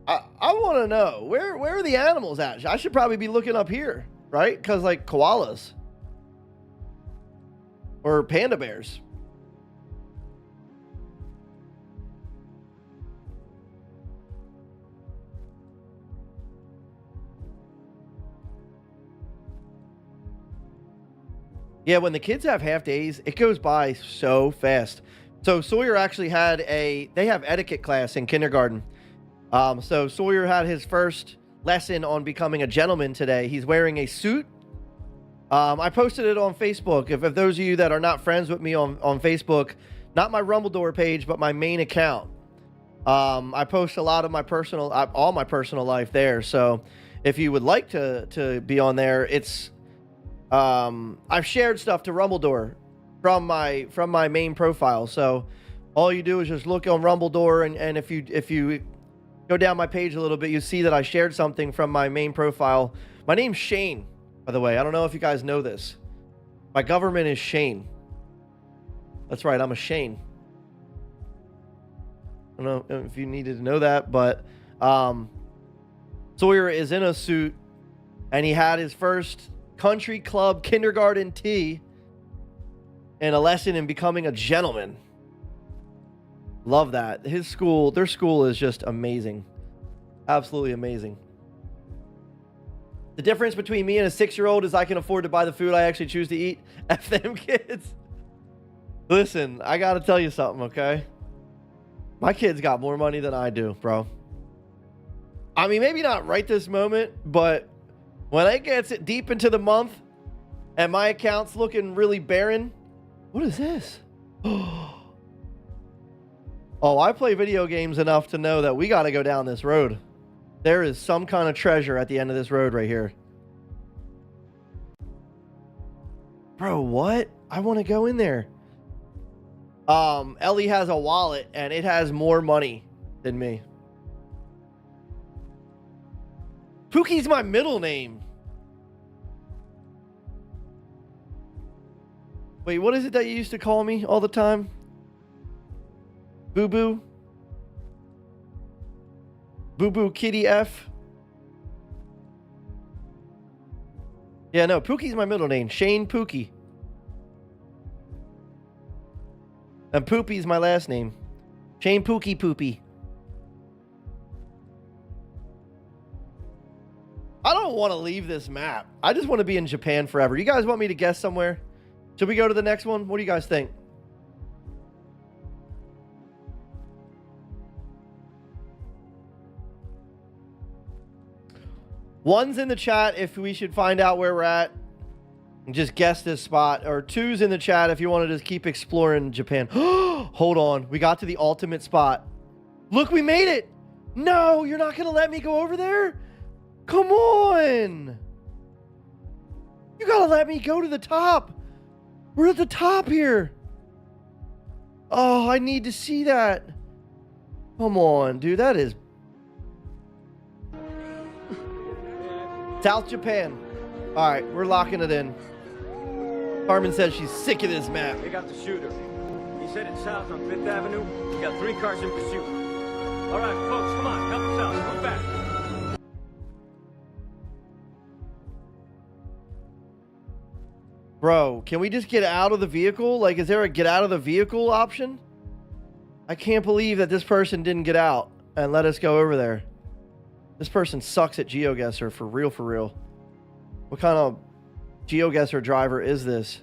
I want to know where are the animals at? I should probably be looking up here, right? Because like koalas or panda bears. Yeah, when the kids have half days, it goes by so fast. So Sawyer actually had they have etiquette class in kindergarten. So Sawyer had his first lesson on becoming a gentleman today. He's wearing a suit. I posted it on Facebook. If those of you that are not friends with me on Facebook, not my Rumbledore page, but my main account. I post a lot of my all my personal life there. So if you would like to be on there, it's, I've shared stuff to Rumbledore from my main profile. So all you do is just look on Rumbledore, and if you go down my page a little bit, you see that I shared something from my main profile. My name's Shane, by the way. I don't know if you guys know this. My government is Shane. That's right, I'm a Shane. I don't know if you needed to know that, but Sawyer is in a suit, and he had his first country club kindergarten tea and a lesson in becoming a gentleman. Love that. Their school is just amazing. Absolutely amazing. The difference between me and a 6-year-old is I can afford to buy the food I actually choose to eat. F them kids. Listen, I gotta tell you something, okay? My kids got more money than I do, bro. I mean, maybe not right this moment, but when it gets it deep into the month and my account's looking really barren. What is this? Oh, I play video games enough to know that we got to go down this road. There is some kind of treasure at the end of this road right here. Bro, what? I want to go in there. Ellie has a wallet and it has more money than me. Pookie's my middle name. Wait, what is it that you used to call me all the time? Boo Boo? Boo Boo Kitty F? Yeah, no, Pookie's my middle name. Shane Pookie. And Poopy's my last name. Shane Pookie Poopy. I don't want to leave this map. I just want to be in Japan forever. You guys want me to guess somewhere? Should we go to the next one? What do you guys think? One's in the chat if we should find out where we're at and just guess this spot. Or two's in the chat if you want to just keep exploring Japan. Hold on. We got to the ultimate spot. Look, we made it. No, you're not going to let me go over there? Come on. You got to let me go to the top. We're at the top here. Oh, I need to see that. Come on, dude. That is South Japan. All right, we're locking it in. Carmen says she's sick of this map. They got the shooter. He's headed south on 5th Avenue. We got 3 cars in pursuit. All right, folks, come on. Help us out. Move back. Bro, can we just get out of the vehicle? Like, is there a get out of the vehicle option? I can't believe that this person didn't get out and let us go over there. This person sucks at GeoGuessr for real, for real. What kind of GeoGuessr driver is this?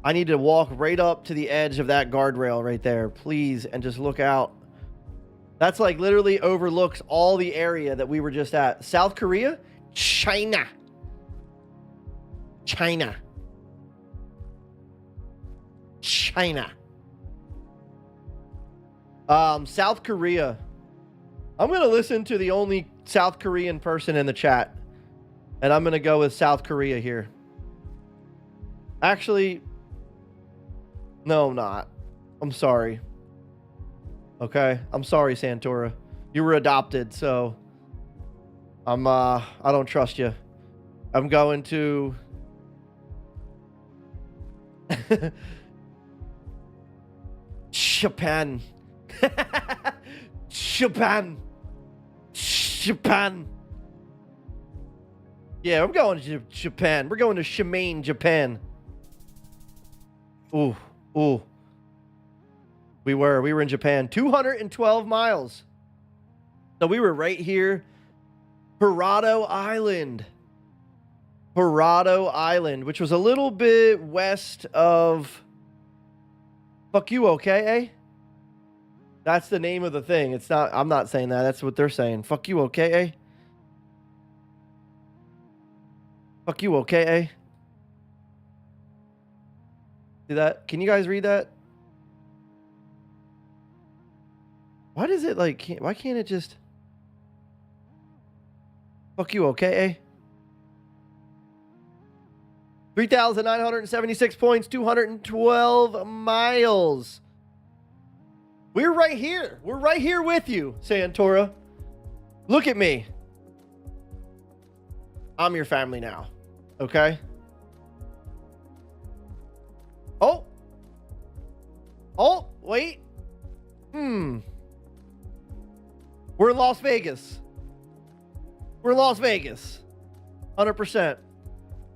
I need to walk right up to the edge of that guardrail right there, please, and just look out. That's like literally overlooks all the area that we were just at. South Korea? China. China. China. South Korea. I'm going to listen to the only South Korean person in the chat. And I'm going to go with South Korea here. Actually, no, I'm not. I'm sorry. Okay, I'm sorry, Santora. You were adopted, so I don't trust you. I'm going to Japan. Japan. Japan. Yeah, I'm going to Japan. We're going to Shimane, Japan. Ooh, ooh. We were in Japan. 212 miles. So we were right here. Hirado Island. Hirado Island, which was a little bit west of... Fuck you, okay, eh? That's the name of the thing. It's not... I'm not saying that. That's what they're saying. Fuck you, okay, eh? Fuck you, okay, eh? See that? Can you guys read that? Why does it like... Why can't it just... Fuck you, okay, eh? 3,976 points, 212 miles. We're right here. We're right here with you, Santora. Look at me. I'm your family now. Okay? Oh. Oh, wait. We're in Las Vegas. We're in Las Vegas. 100%.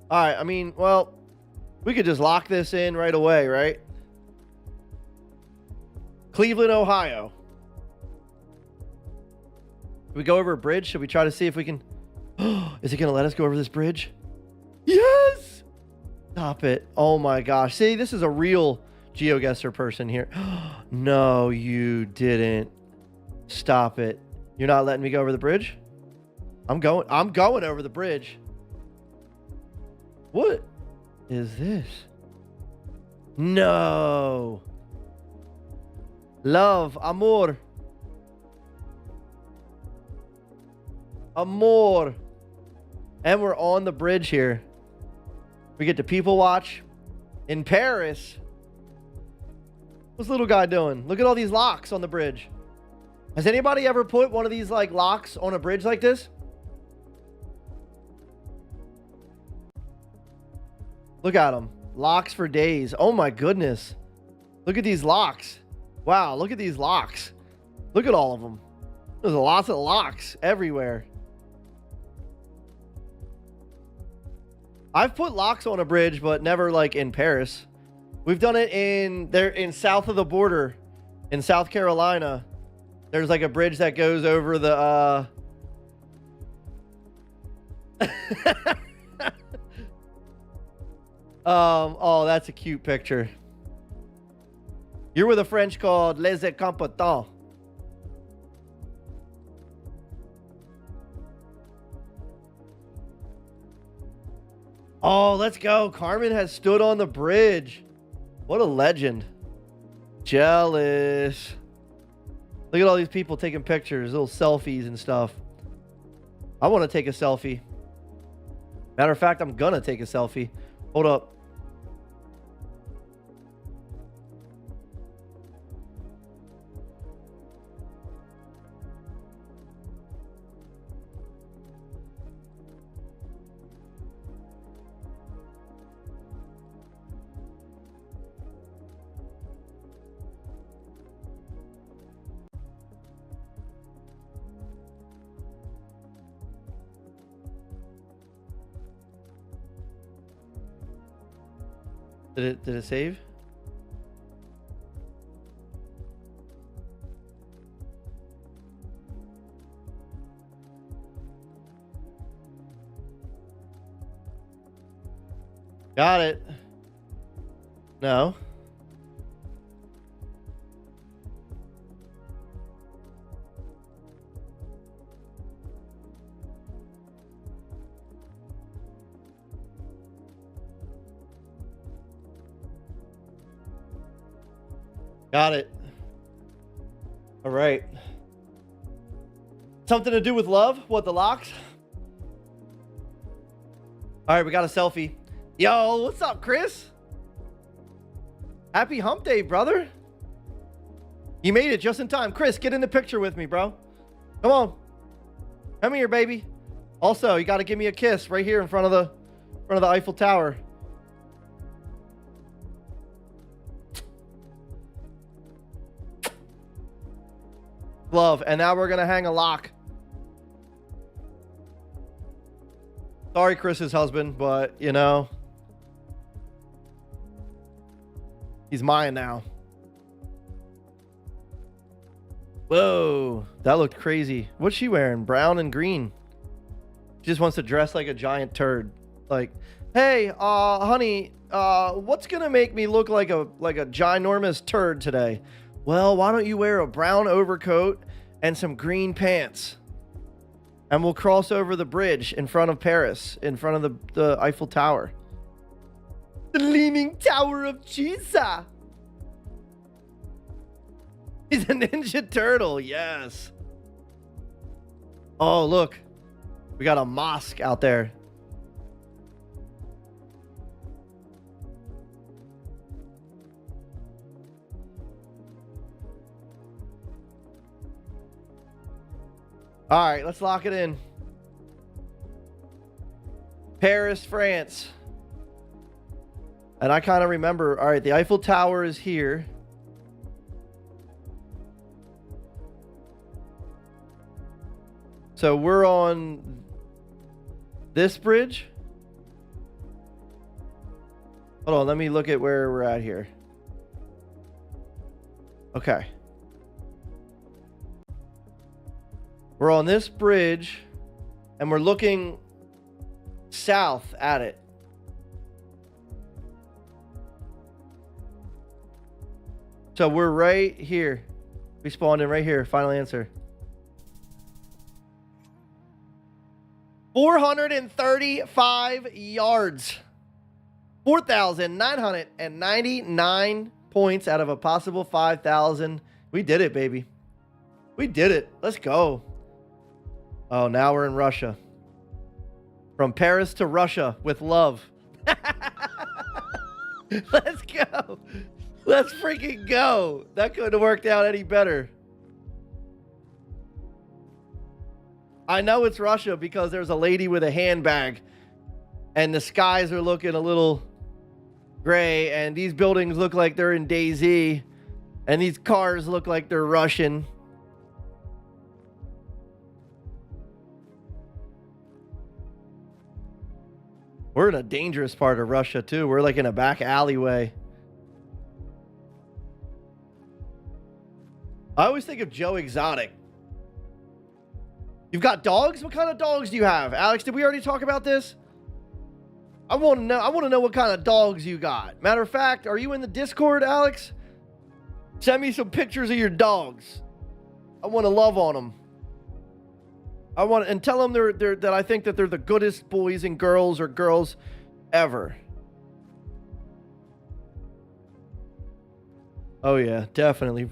All right, I mean, well, we could just lock this in right away, right? Cleveland, Ohio. Should we go over a bridge? Should we try to see if we can... Is it going to let us go over this bridge? Yes! Stop it. Oh my gosh. See, this is a real GeoGuessr person here. No, you didn't. Stop it. You're not letting me go over the bridge? I'm going over the bridge. What is this? No. Love, amor. Amor. And we're on the bridge here. We get to people watch in Paris. What's little guy doing? Look at all these locks on the bridge. Has anybody ever put one of these like locks on a bridge like this? Look at them. Locks for days. Oh my goodness. Look at these locks. Wow, look at these locks. Look at all of them. There's lots of locks everywhere. I've put locks on a bridge, but never like in Paris. We've done it in south of the border in South Carolina. There's like a bridge that goes over the oh, that's a cute picture. You're with a French called Les Incompetents. Oh, let's go. Carmen has stood on the bridge. What a legend. Jealous. Look at all these people taking pictures, little selfies and stuff. I want to take a selfie. Matter of fact, I'm gonna take a selfie. Hold up. Did it save? Got it. No. Got it. All right. Something to do with love? What, the locks? All right, we got a selfie. Yo, what's up, Chris? Happy hump day, brother. You made it just in time. Chris, get in the picture with me, bro. Come on. Come here, baby. Also, you got to give me a kiss right here in front of the Eiffel Tower. Love. And now we're going to hang a lock. Sorry, Chris's husband, but, you know, he's mine now. Whoa, that looked crazy. What's she wearing? Brown and green. She just wants to dress like a giant turd. Like, hey, honey, what's gonna make me look like a ginormous turd today? Well, why don't you wear a brown overcoat and some green pants? And we'll cross over the bridge in front of Paris, in front of the Eiffel Tower. The Leaning Tower of Pisa. He's a Ninja Turtle, yes. Oh, look. We got a mosque out there. All right, let's lock it in. Paris, France. And I kind of remember, all right, the Eiffel Tower is here. So we're on this bridge. Hold on, let me look at where we're at here. Okay. We're on this bridge and we're looking south at it. So we're right here. We spawned in right here. Final answer. 435 yards. 4,999 points out of a possible 5,000. We did it, baby. We did it. Let's go. Oh, now we're in Russia. From Paris to Russia with love. Let's go. Let's freaking go. That couldn't have worked out any better. I know it's Russia because there's a lady with a handbag and the skies are looking a little gray and these buildings look like they're in DayZ and these cars look like they're Russian. We're in a dangerous part of Russia too. We're like in a back alleyway. I always think of Joe Exotic. You've got dogs? What kind of dogs do you have? Alex, did we already talk about this? I want to know what kind of dogs you got. Matter of fact, are you in the Discord, Alex? Send me some pictures of your dogs. I want to love on them. And tell them that I think that they're the goodest boys and girls or girls ever. Oh yeah, definitely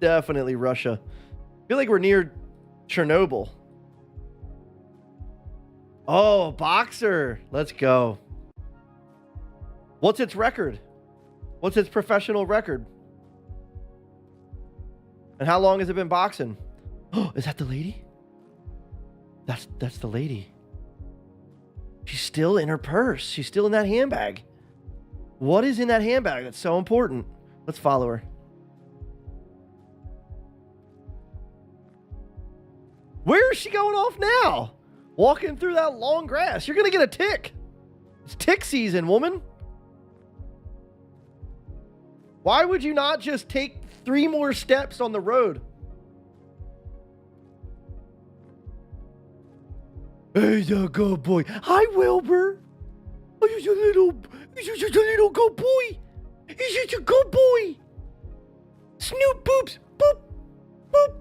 Russia. I feel like we're near Chernobyl. Oh, boxer. Let's go. What's its record? What's its professional record? And how long has it been boxing? Oh, is that the lady? That's the lady. She's still in her purse. She's still in that handbag. What is in that handbag that's so important? Let's follow her. Where is she going off now? Walking through that long grass. You're going to get a tick. It's tick season, woman. Why would you not just take 3 more steps on the road? He's a good boy. Hi, Wilbur. Oh, you're a little He's just a little good boy. He's just a good boy. Snoop boops. Boop. Boop.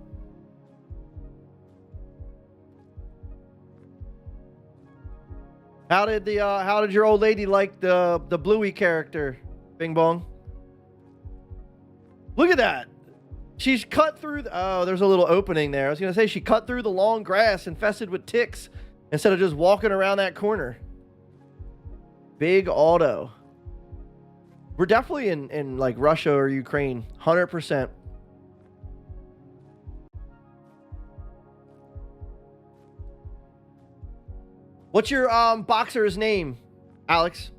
How did your old lady like the Bluey character, Bing Bong? Look at that. She's cut through there's a little opening there. I was going to say she cut through the long grass infested with ticks instead of just walking around that corner. Big auto. We're definitely in like Russia or Ukraine. 100%. What's your boxer's name, Alex?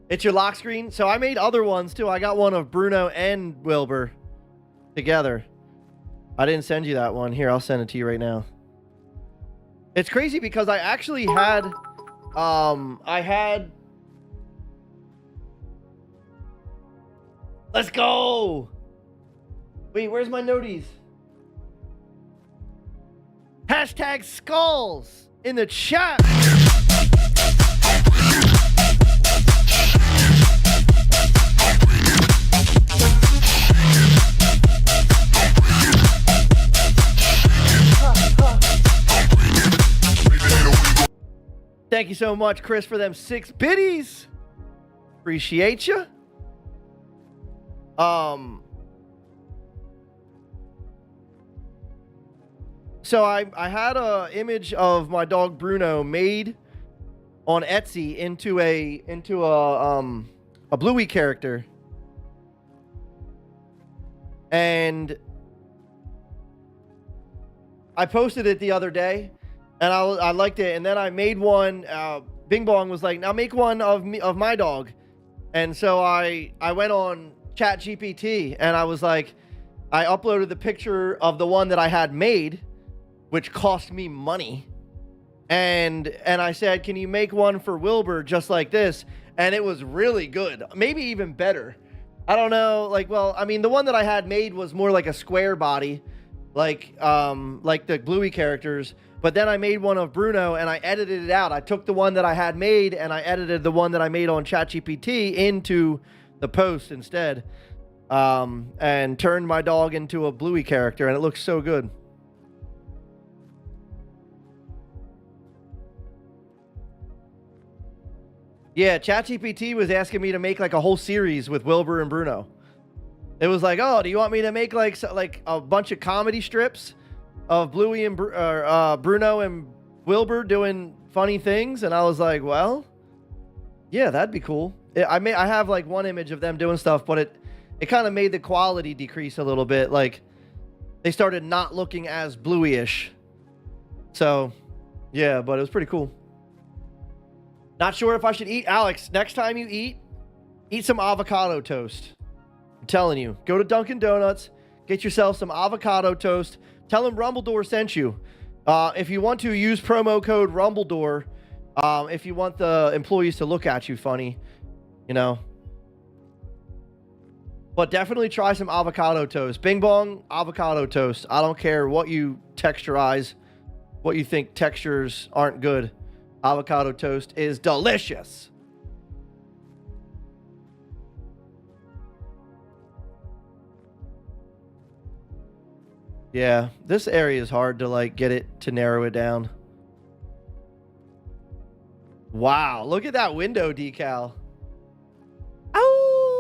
It's your lock screen? So I made other ones too. I got one of Bruno and Wilbur together. I didn't send you that one. Here, I'll send it to you right now. It's crazy because I actually had let's go. Wait, where's my noties? Hashtag skulls in the chat. Thank you so much, Chris, for them 6 biddies. Appreciate you. So I had a image of my dog Bruno made on Etsy into a Bluey character, and I posted it the other day, and I liked it, and then I made one. Bing Bong was like, "Now make one of my dog," and so I went on ChatGPT and I was like, I uploaded the picture of the one that I had made, which cost me money, and I said, can you make one for Wilbur just like this? And it was really good, maybe even better. I don't know, like, well, I mean, the one that I had made was more like a square body, like the Bluey characters, but then I made one of Bruno and I edited it out. I took the one that I had made and I edited the one that I made on ChatGPT into the post instead, and turned my dog into a Bluey character, and it looks so good. Yeah, ChatGPT was asking me to make like a whole series with Wilbur and Bruno. It was like, oh, do you want me to make like a bunch of comedy strips of Bluey and Bruno and Wilbur doing funny things? And I was like, well, yeah, that'd be cool. I have like one image of them doing stuff, but it kind of made the quality decrease a little bit. Like they started not looking as Bluey-ish. So yeah, but it was pretty cool. Not sure if I should eat. Alex, next time you eat some avocado toast. I'm telling you, go to Dunkin' Donuts, get yourself some avocado toast. Tell them Rumbledore sent you. If you want to, use promo code Rumbledore. If you want the employees to look at you funny, you know. But definitely try some avocado toast. Bing Bong avocado toast. I don't care what you texturize, what you think textures aren't good. Avocado toast is delicious. Yeah, this area is hard to like get it to narrow it down. Wow, look at that window decal. Oh!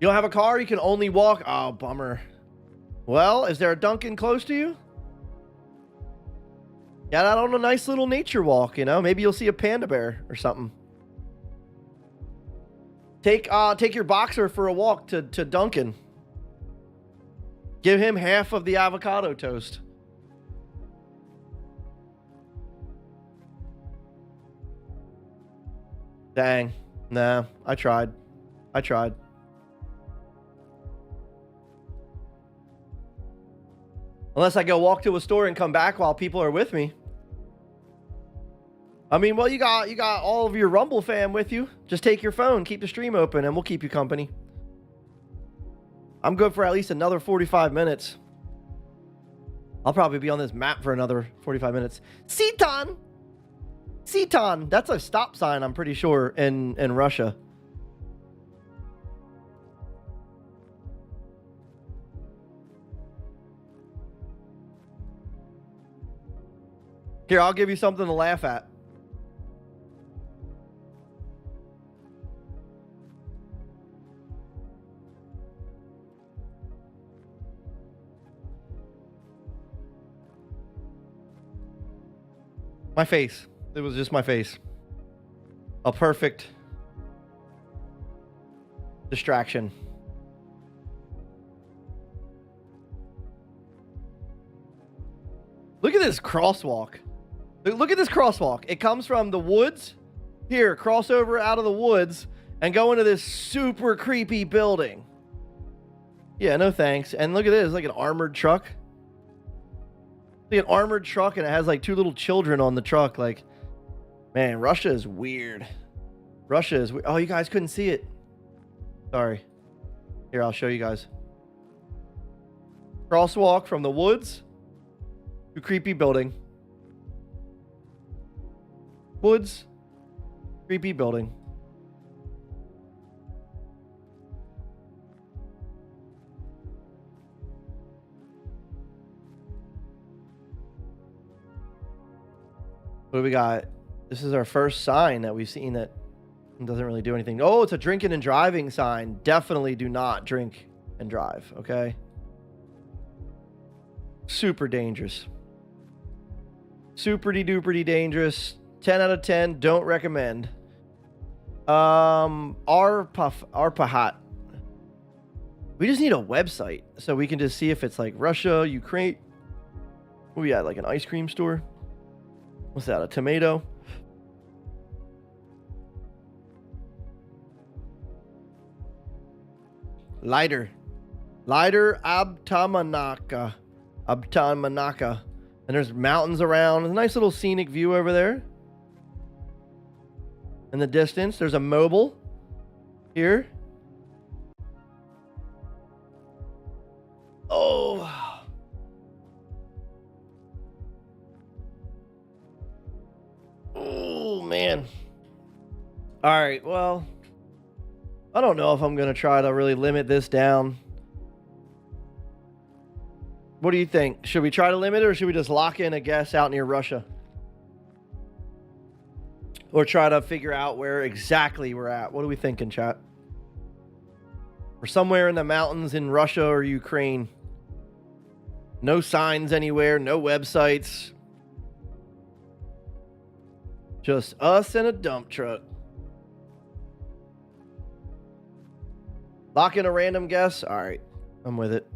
You don't have a car? You can only walk? Oh, bummer. Well, is there a Dunkin' close to you? Get out on a nice little nature walk, you know? Maybe you'll see a panda bear or something. Take your boxer for a walk to Dunkin'. Give him half of the avocado toast. Dang. Nah, I tried. Unless I go walk to a store and come back while people are with me. I mean, well, you got all of your Rumble fam with you. Just take your phone, keep the stream open, and we'll keep you company. I'm good for at least another 45 minutes. I'll probably be on this map for another 45 minutes. Seton! Seton! That's a stop sign, I'm pretty sure, in Russia. Here, I'll give you something to laugh at. My face. It was just my face. A perfect distraction. Look at this crosswalk. Look at this crosswalk. It comes from the woods. Here, cross over out of the woods and go into this super creepy building. Yeah, no thanks. And look at this, like an armored truck. An armored truck, and it has like two little children on the truck. Like, man, Russia is weird. Russia is weird. Oh, you guys couldn't see it. Sorry. Here, I'll show you guys. Crosswalk from the woods to creepy building. Woods, creepy building. What do we got? This is our first sign that we've seen that doesn't really do anything. Oh, it's a drinking and driving sign. Definitely do not drink and drive, okay? Super dangerous. Super-de-duper-de dangerous. 10 out of 10. Don't recommend. Arpahat. We just need a website so we can just see if it's like Russia, Ukraine. What we at? Like an ice cream store? What's that? A tomato? Lighter Abtamanaka. And there's mountains around. There's a nice little scenic view over there. In the distance, there's a mobile here. Oh. Oh, man. All right, well, I don't know if I'm going to try to really limit this down. What do you think? Should we try to limit it, or should we just lock in a guess out near Russia? Or try to figure out where exactly we're at? What are we thinking, chat? We're somewhere in the mountains in Russia or Ukraine. No signs anywhere, no websites. Just us and a dump truck. Lock in a random guess? All right, I'm with it.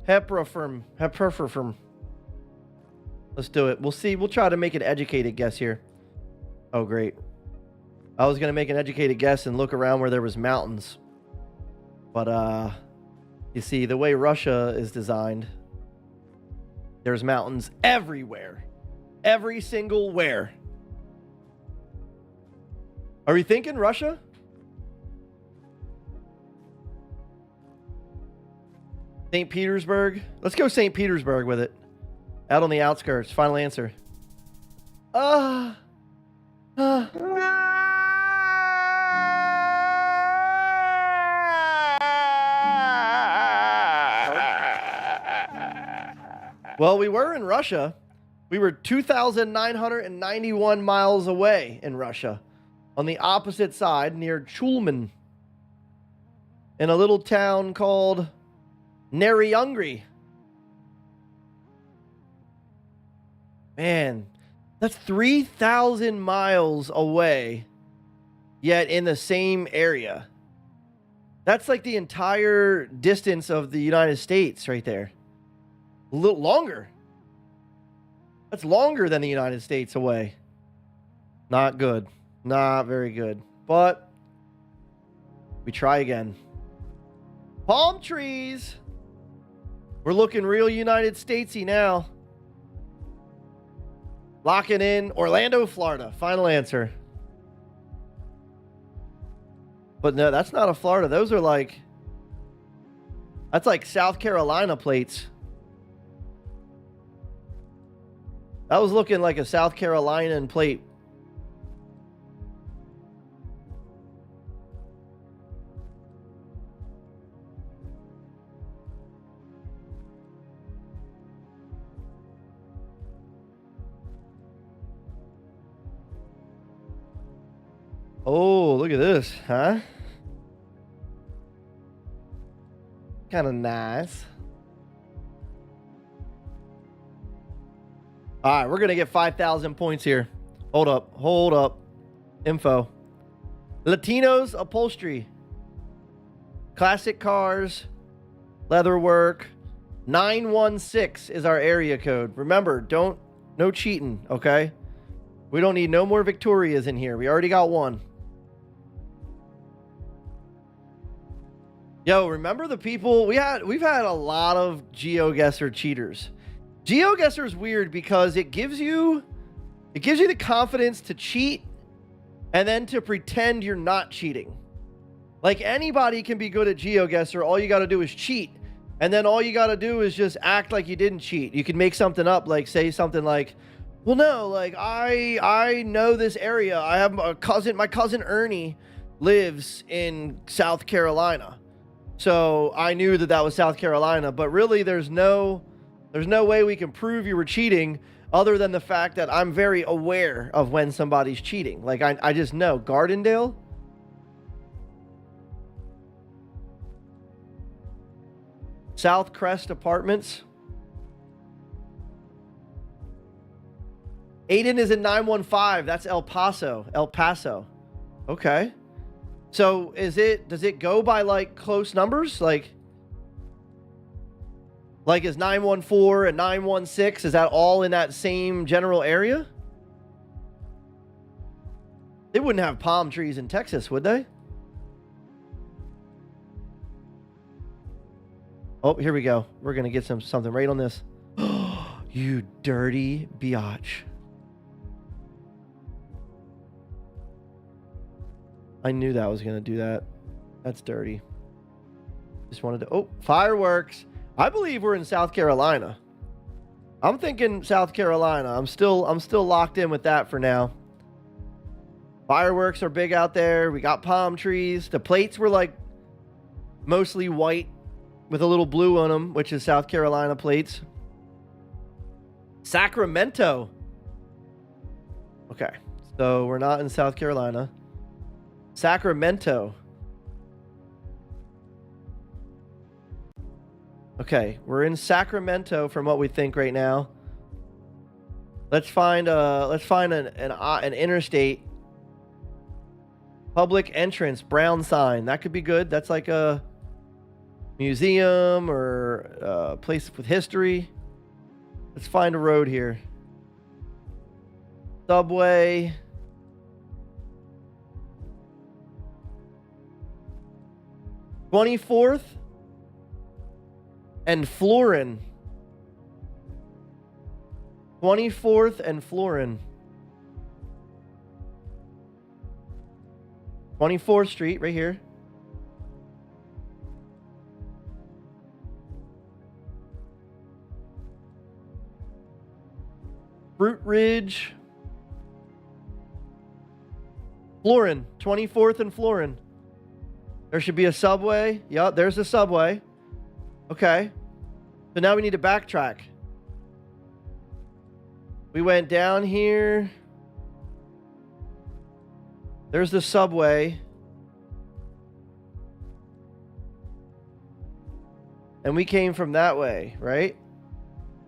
Heprafirm. Let's do it. We'll see. We'll try to make an educated guess here. Oh, great. I was going to make an educated guess and look around where there was mountains. But, you see, the way Russia is designed, there's mountains everywhere. Every single where. Are we thinking Russia? St. Petersburg? Let's go St. Petersburg with it. Out on the outskirts. Final answer. Well, we were in Russia. We were 2,991 miles away in Russia. On the opposite side, near Chulman. In a little town called Naryungry. Man, that's 3,000 miles away, yet in the same area. That's like the entire distance of the United States right there. A little longer. That's longer than the United States away. Not good. Not very good. But we try again. Palm trees. We're looking real United Statesy now. Locking in Orlando, Florida. Final answer. But no, that's not a Florida. Those are like... That's like South Carolina plates. That was looking like a South Carolinian plate. Oh, look at this, huh? Kind of nice. All right, we're going to get 5,000 points here. Hold up. Info. Latinos upholstery. Classic cars. Leatherwork. 916 is our area code. Remember, no cheating, okay? We don't need no more Victorias in here. We already got one. Yo, remember the people we've had a lot of GeoGuessr cheaters. GeoGuessr is weird because it gives you the confidence to cheat and then to pretend you're not cheating. Like anybody can be good at GeoGuessr. All you got to do is cheat. And then all you got to do is just act like you didn't cheat. You can make something up, like say something like, well, no, like I know this area. I have a cousin, my cousin Ernie lives in South Carolina. So I knew that was South Carolina, but really there's no way we can prove you were cheating other than the fact that I'm very aware of when somebody's cheating. Like I just know. Gardendale? South Crest Apartments. Aiden is in 915. That's El Paso. Okay. So does it go by like close numbers? Like is 914 and 916, is that all in that same general area? They wouldn't have palm trees in Texas, would they? Oh, here we go. We're going to get something right on this. You dirty biatch. I knew that was going to do that. That's dirty. Just wanted to... Oh, fireworks. I believe we're in South Carolina. I'm thinking South Carolina. I'm still locked in with that for now. Fireworks are big out there. We got palm trees. The plates were like mostly white with a little blue on them, which is South Carolina plates. Sacramento. Okay, so we're not in South Carolina. Sacramento. Okay, we're in Sacramento from what we think right now. Let's find an interstate. Public entrance, brown sign. That could be good. That's like a museum or a place with history. Let's find a road here. Subway. (24th) and Florin. 24th and Florin. 24th Street, right here. Fruit Ridge. Florin. 24th and Florin. There should be a subway. Yup, there's a subway. Okay. So now we need to backtrack. We went down here. There's the subway. And we came from that way, right?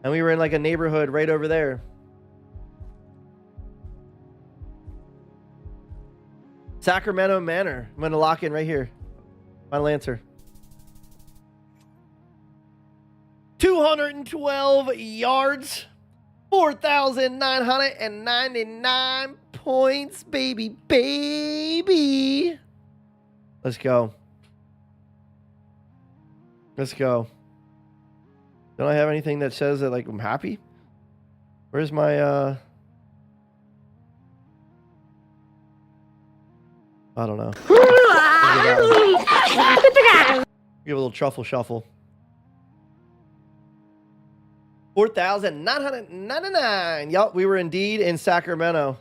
And we were in like a neighborhood right over there. Sacramento Manor. I'm going to lock in right here. Final answer. 212 yards. 4,999 points, baby. Let's go. Don't I have anything that says that like I'm happy? Where's my I don't know. Give a little truffle shuffle. 4,999. Yup, we were indeed in Sacramento.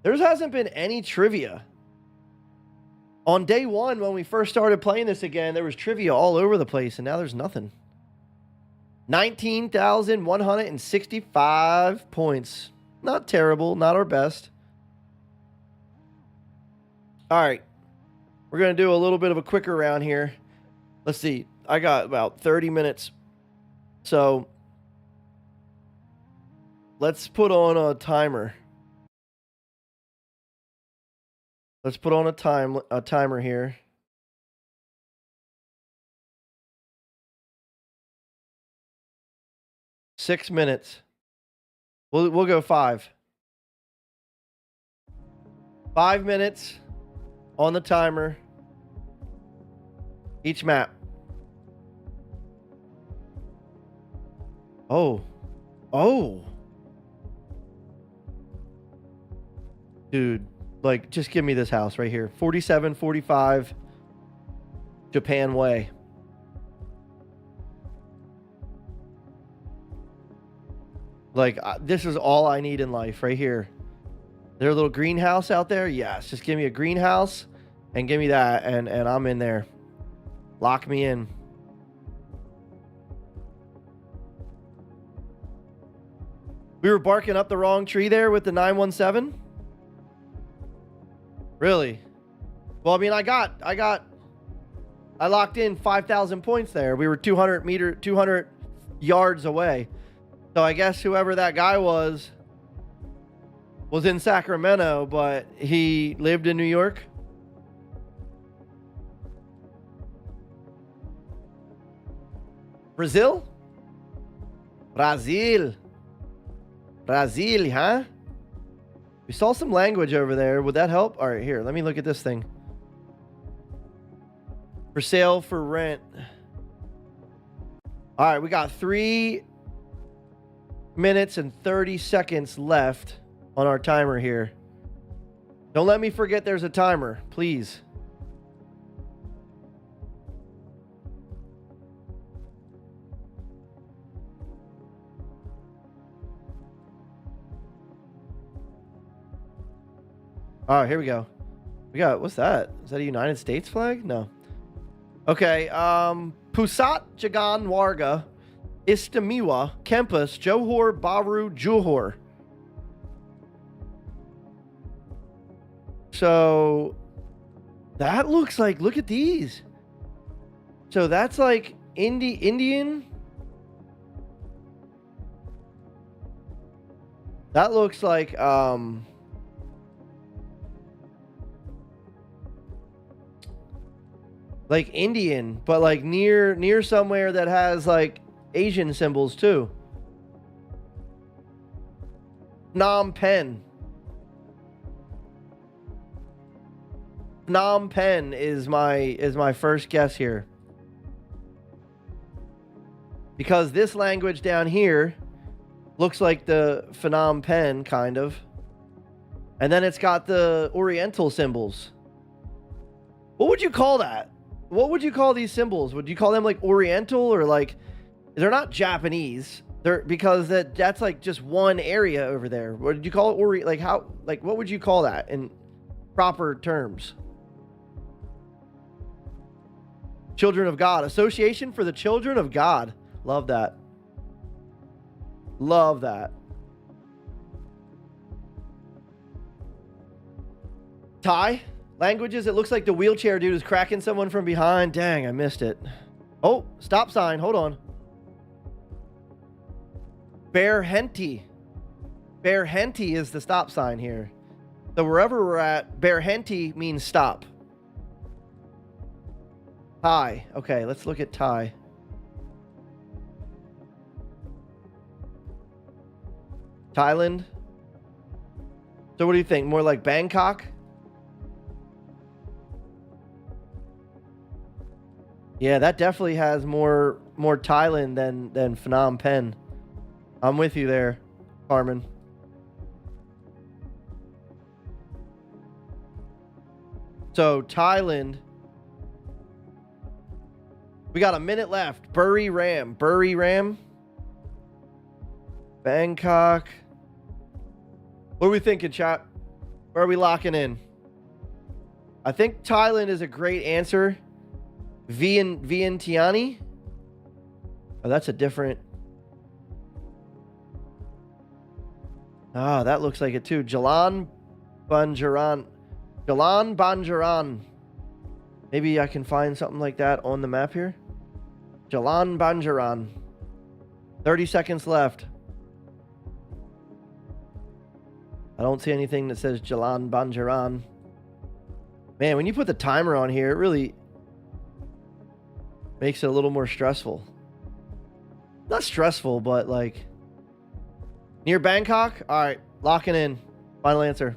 There hasn't been any trivia. On day one, when we first started playing this again, there was trivia all over the place, and now there's nothing. 19,165 points. Not terrible, not our best. All right. We're going to do a little bit of a quicker round here. Let's see. I got about 30 minutes. So let's put on a timer. Let's put on a timer here. Six minutes. We'll go 5. 5 minutes on the timer. Each map. Oh. Dude. Like, just give me this house right here. 4745 Japan Way. Like, this is all I need in life right here. Their little greenhouse out there? Yes. Just give me a greenhouse and give me that, and I'm in there. Lock me in. We were barking up the wrong tree there with the 917? Really? Well, I mean, I locked in 5,000 points there. We were 200 yards away. So I guess whoever that guy was in Sacramento, but he lived in New York. Brazil, huh? We saw some language over there. Would that help? All right, here. Let me look at this thing. For sale, for rent. All right, we got 3 minutes and 30 seconds left on our timer here. Don't let me forget there's a timer, please. All right, here we go. We got, what's that? Is that a United States flag? No. Okay, Pusat Jagan Warga, Istamiwa, Kempis, Johor Bahru, Johor. So that looks like, look at these. So that's like Indian. That looks like Indian, but like near somewhere that has like Asian symbols too. Phnom Penh. Phnom Penh is my first guess here. Because this language down here looks like the Phnom Penh kind of. And then it's got the Oriental symbols. What would you call that? What would you call these symbols? Would you call them like Oriental, or like, they're not Japanese? They're, because that's like just one area over there. What did you call it? Like how? Like what would you call that in proper terms? Children of God. Association for the Children of God. Love that. Love that. Thai languages. It looks like the wheelchair dude is cracking someone from behind. Dang, I missed it. Oh, stop sign. Hold on. Berhenti. Berhenti is the stop sign here. So wherever we're at, Berhenti means stop. Thai. Okay, let's look at Thai. Thailand. So what do you think? More like Bangkok? Yeah, that definitely has more Thailand than Phnom Penh. I'm with you there, Carmen. So Thailand. We got a minute left. Buriram. Bangkok. What are we thinking, chat? Where are we locking in? I think Thailand is a great answer. Vientiane. Oh, that's a different. Ah, that looks like it too. Jalan Banjaran. Maybe I can find something like that on the map here. Jalan Banjaran. 30 seconds left. I don't see anything that says Jalan Banjaran. Man, when you put the timer on here, it really makes it a little more stressful. Not stressful, but like near Bangkok. All right, locking in. Final answer.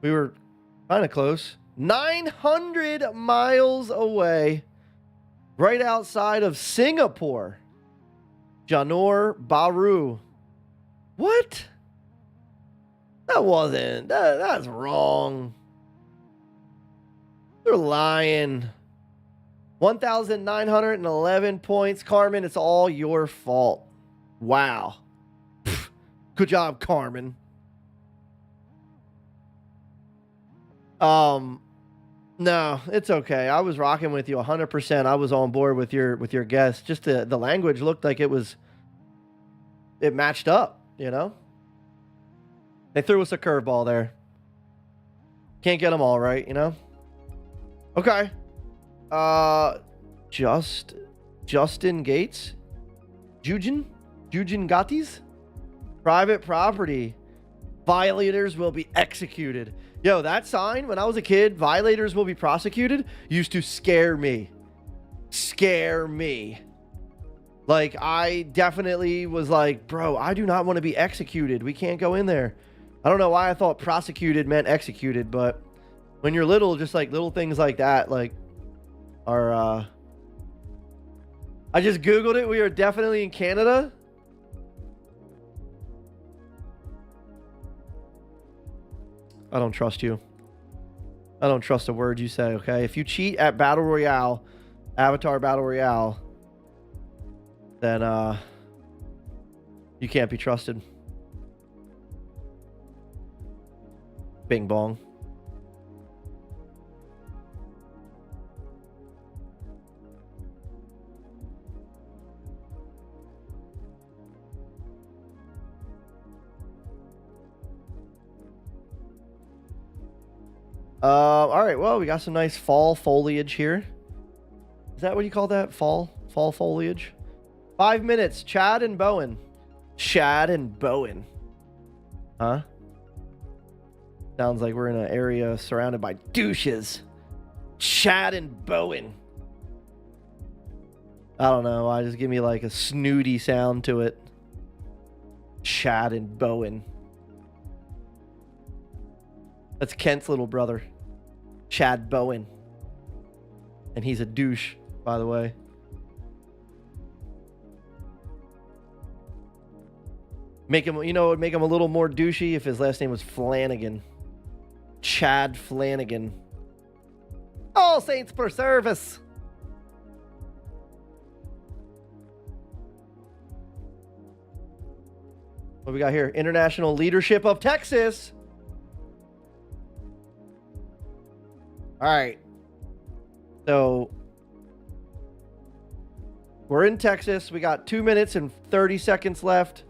We were kind of close. 900 miles away, right outside of Singapore. Johor Bahru. What? That wasn't. That's wrong. They're lying. 1,911 points. Carmen, it's all your fault. Wow. Pfft. Good job, Carmen. No, it's okay. I was rocking with you 100%. I was on board with your guess. Just the language looked like it matched up, you know? They threw us a curveball there. Can't get them all right, you know? Okay. Justin Gates? Jujin Gatis? Private property. Violators will be executed. Yo, that sign, when I was a kid, violators will be prosecuted, used to scare me. Scare me. Like, I definitely was like, bro, I do not want to be executed. We can't go in there. I don't know why I thought prosecuted meant executed, but when you're little, just like little things like that, like, are, I just Googled it. We are definitely in Canada. I don't trust you. I don't trust a word you say, okay? If you cheat at Battle Royale, Avatar Battle Royale, then you can't be trusted. Bing bong. All right, well, we got some nice fall foliage here. Is that what you call that? Fall foliage? 5 minutes. Chad and Bowen. Chad and Bowen. Huh? Sounds like we're in an area surrounded by douches. Chad and Bowen. I don't know. I just give me like a snooty sound to it. Chad and Bowen. That's Kent's little brother. Chad Bowen. And he's a douche, by the way. Make him, you know, it would make him a little more douchey if his last name was Flanagan. Chad Flanagan. All saints per service. What we got here? International Leadership of Texas. All right. So we're in Texas. We got 2 minutes and 30 seconds left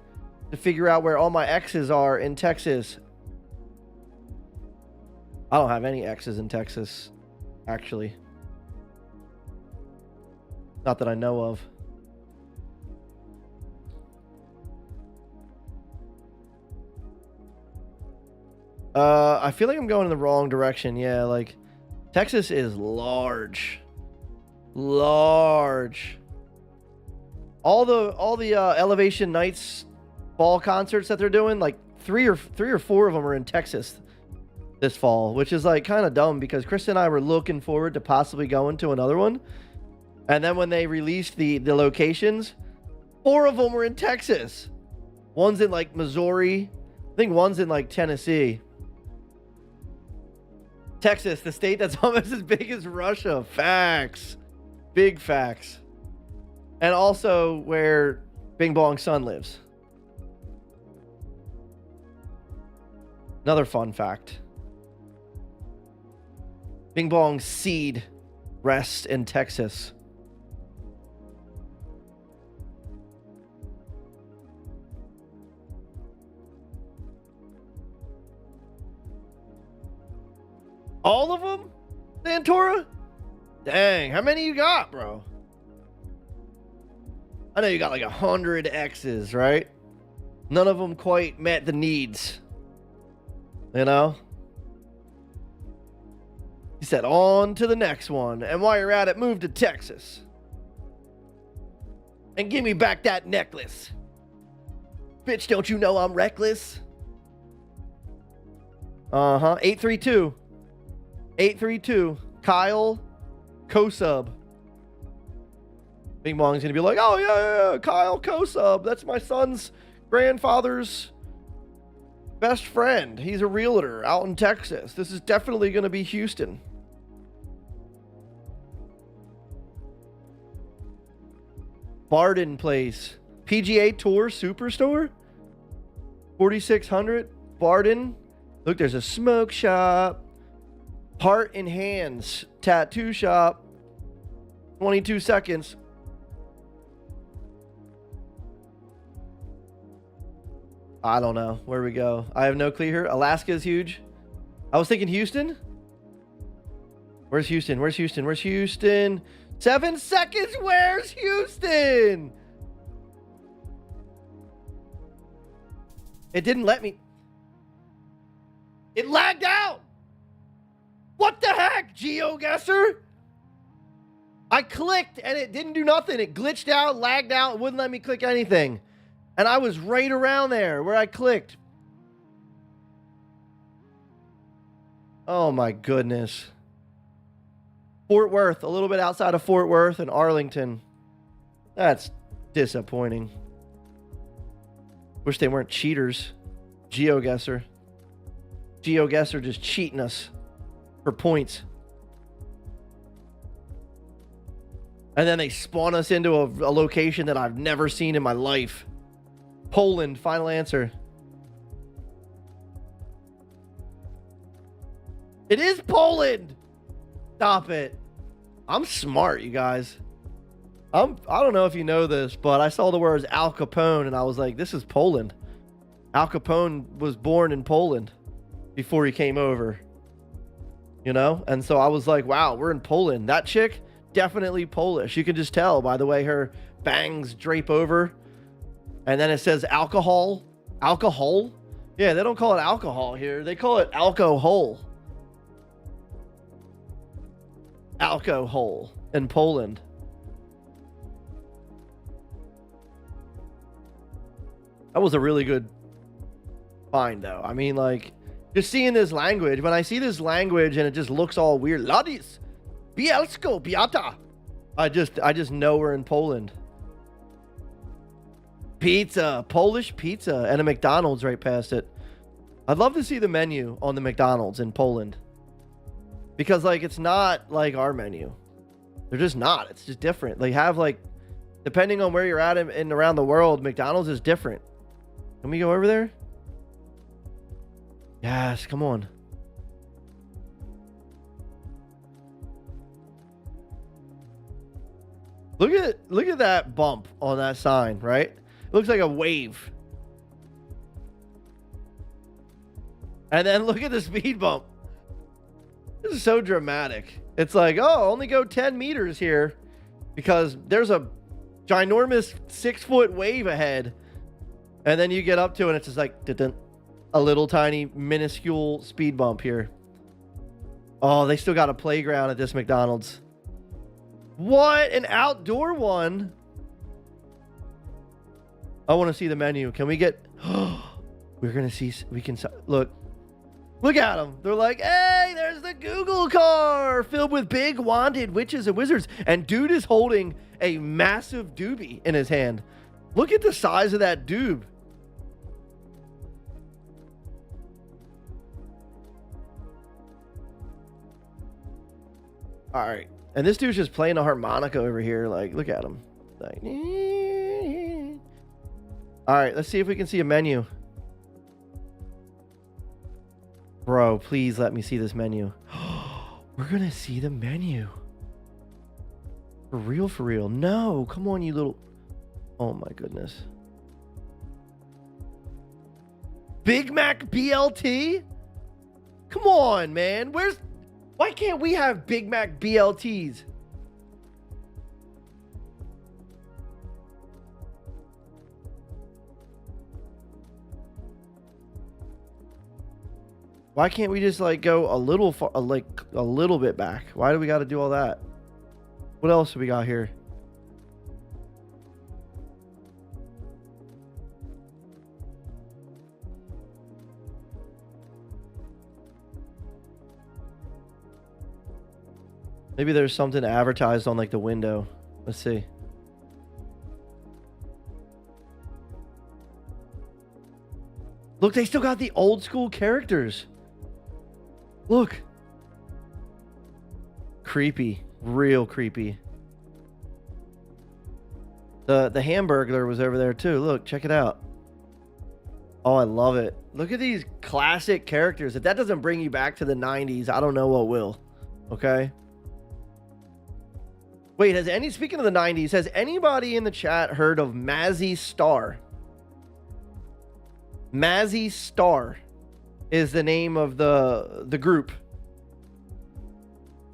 to figure out where all my exes are in Texas. I don't have any exes in Texas, actually. Not that I know of. I feel like I'm going in the wrong direction. Yeah, like Texas is large. Large. All the Elevation Nights fall concerts that they're doing, like three or four of them are in Texas this fall, which is like kind of dumb because Chris and I were looking forward to possibly going to another one. And then when they released the locations, 4 of them were in Texas. One's in like Missouri. I think one's in like Tennessee. Texas, the state that's almost as big as Russia. Facts. Big facts. And also where Bing Bong's son lives. Another fun fact. Bing Bong's seed rests in Texas. All of them? Santora? Dang, how many you got, bro? I know you got like 100 X's, right? None of them quite met the needs. You know? He said, on to the next one. And while you're at it, move to Texas. And give me back that necklace. Bitch, don't you know I'm reckless? 832. 832. Kyle Kosub. Bing Bong's gonna be like, oh yeah, Kyle Kosub. That's my son's grandfather's best friend. He's a realtor out in Texas. This is definitely gonna be Houston. Barden Place. PGA Tour Superstore. 4600 Barden. Look, there's a smoke shop. Heart and Hands Tattoo Shop. 22 seconds. I don't know where we go. I have no clue here. Alaska is huge. I was thinking Houston. Where's Houston? Where's Houston? Where's Houston? 7 seconds. Where's Houston? It didn't let me. It lagged out. What the heck, GeoGuessr? I clicked and it didn't do nothing. It glitched out, lagged out, wouldn't let me click anything. And I was right around there where I clicked. Oh my goodness. Fort Worth, a little bit outside of Fort Worth and Arlington. That's disappointing. Wish they weren't cheaters. GeoGuessr. GeoGuessr just cheating us for points. And then they spawn us into a location that I've never seen in my life. Poland, final answer. It is Poland. Stop it. I'm smart, you guys. I don't know if you know this, but I saw the words Al Capone and I was like, this is Poland. Al Capone was born in Poland before he came over. You know? And so I was like, wow, we're in Poland. That chick, definitely Polish. You can just tell by the way her bangs drape over. And then it says alcohol. Alcohol? Yeah, they don't call it alcohol here. They call it alcohol. Alcohol in Poland. That was a really good find, though. I mean, like, just seeing this language. When I see this language and it just looks all weird. Ladis. Bielsko. Biata. I just know we're in Poland. Pizza. Polish pizza. And a McDonald's right past it. I'd love to see the menu on the McDonald's in Poland. Because, like, it's not like our menu. They're just not. It's just different. They have, like, depending on where you're at in around the world, McDonald's is different. Can we go over there? Yes, come on. Look at that bump on that sign, right? It looks like a wave. And then look at the speed bump. This is so dramatic. It's like, oh, only go 10 meters here because there's a ginormous 6-foot wave ahead. And then you get up to it and it's just like a little tiny minuscule speed bump here. Oh, they still got a playground at this McDonald's. What? An outdoor one? I want to see the menu. Can we get... We're going to see... We can... Look. Look at them. They're like, hey, there's the Google car filled with big wanted witches and wizards. And dude is holding a massive doobie in his hand. Look at the size of that doob. All right. And this dude's just playing a harmonica over here. Like, look at him. Like, all right, let's see if we can see a menu. Bro, please let me see this menu. We're gonna see the menu. For real, for real. No, come on, you little... Oh my goodness. Big Mac BLT? Come on, man. Why can't we have Big Mac BLTs? Why can't we just like go a little far, like a little bit back? Why do we got to do all that? What else do we got here? Maybe there's something advertised on like the window. Let's see. Look, they still got the old school characters. Look. Creepy. Real creepy. The Hamburglar was over there too. Look, check it out. Oh, I love it. Look at these classic characters. If that doesn't bring you back to the 90s, I don't know what will. Okay? Wait, speaking of the 90s, has anybody in the chat heard of Mazzy Star? Mazzy Star is the name of the group.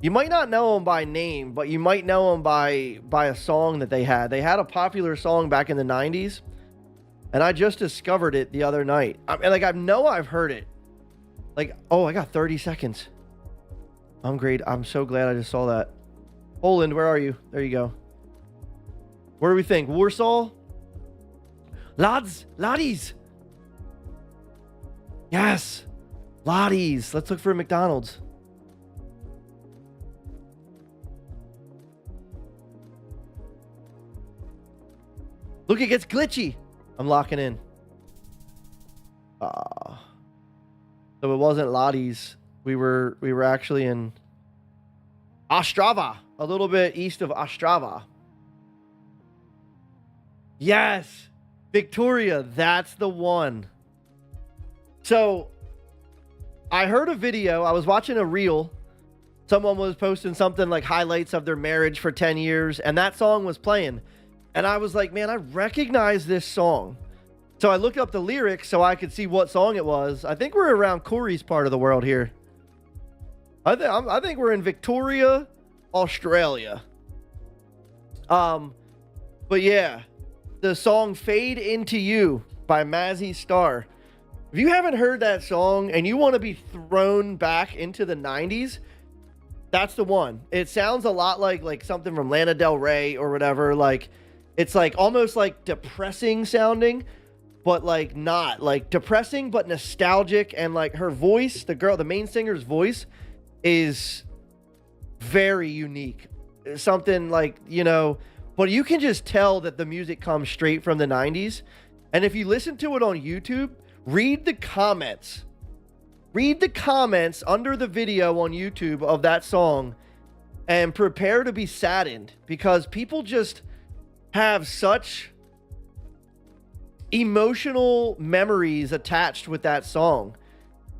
You might not know them by name, but you might know them by a song that they had. They had a popular song back in the 90s, and I just discovered it the other night. I know I've heard it. Like, oh, I got 30 seconds. I'm great. I'm so glad I just saw that. Poland, where are you? There you go. Where do we think? Warsaw? Laddies. Yes. Lotties. Let's look for a McDonald's. Look, it gets glitchy. I'm locking in. So it wasn't Lotties. We were actually in Ostrava, a little bit east of Ostrava. Yes. Victoria, that's the one. So I heard a video. I was watching a reel. Someone was posting something like highlights of their marriage for 10 years, and that song was playing. And I was like, man, I recognize this song. So I looked up the lyrics so I could see what song it was. I think we're around Corey's part of the world here. I think we're in Victoria, Australia. But yeah, the song Fade Into You by Mazzy Star. If you haven't heard that song and you want to be thrown back into the 90s, that's the one. It sounds a lot like something from Lana Del Rey or whatever. Like, it's like almost like depressing sounding, but like not. Like depressing but nostalgic, and like her voice, the main singer's voice is very unique. Something like, you know, but you can just tell that the music comes straight from the 90s. And if you listen to it on YouTube, read the comments. Read the comments under the video on YouTube of that song and prepare to be saddened, because people just have such emotional memories attached with that song.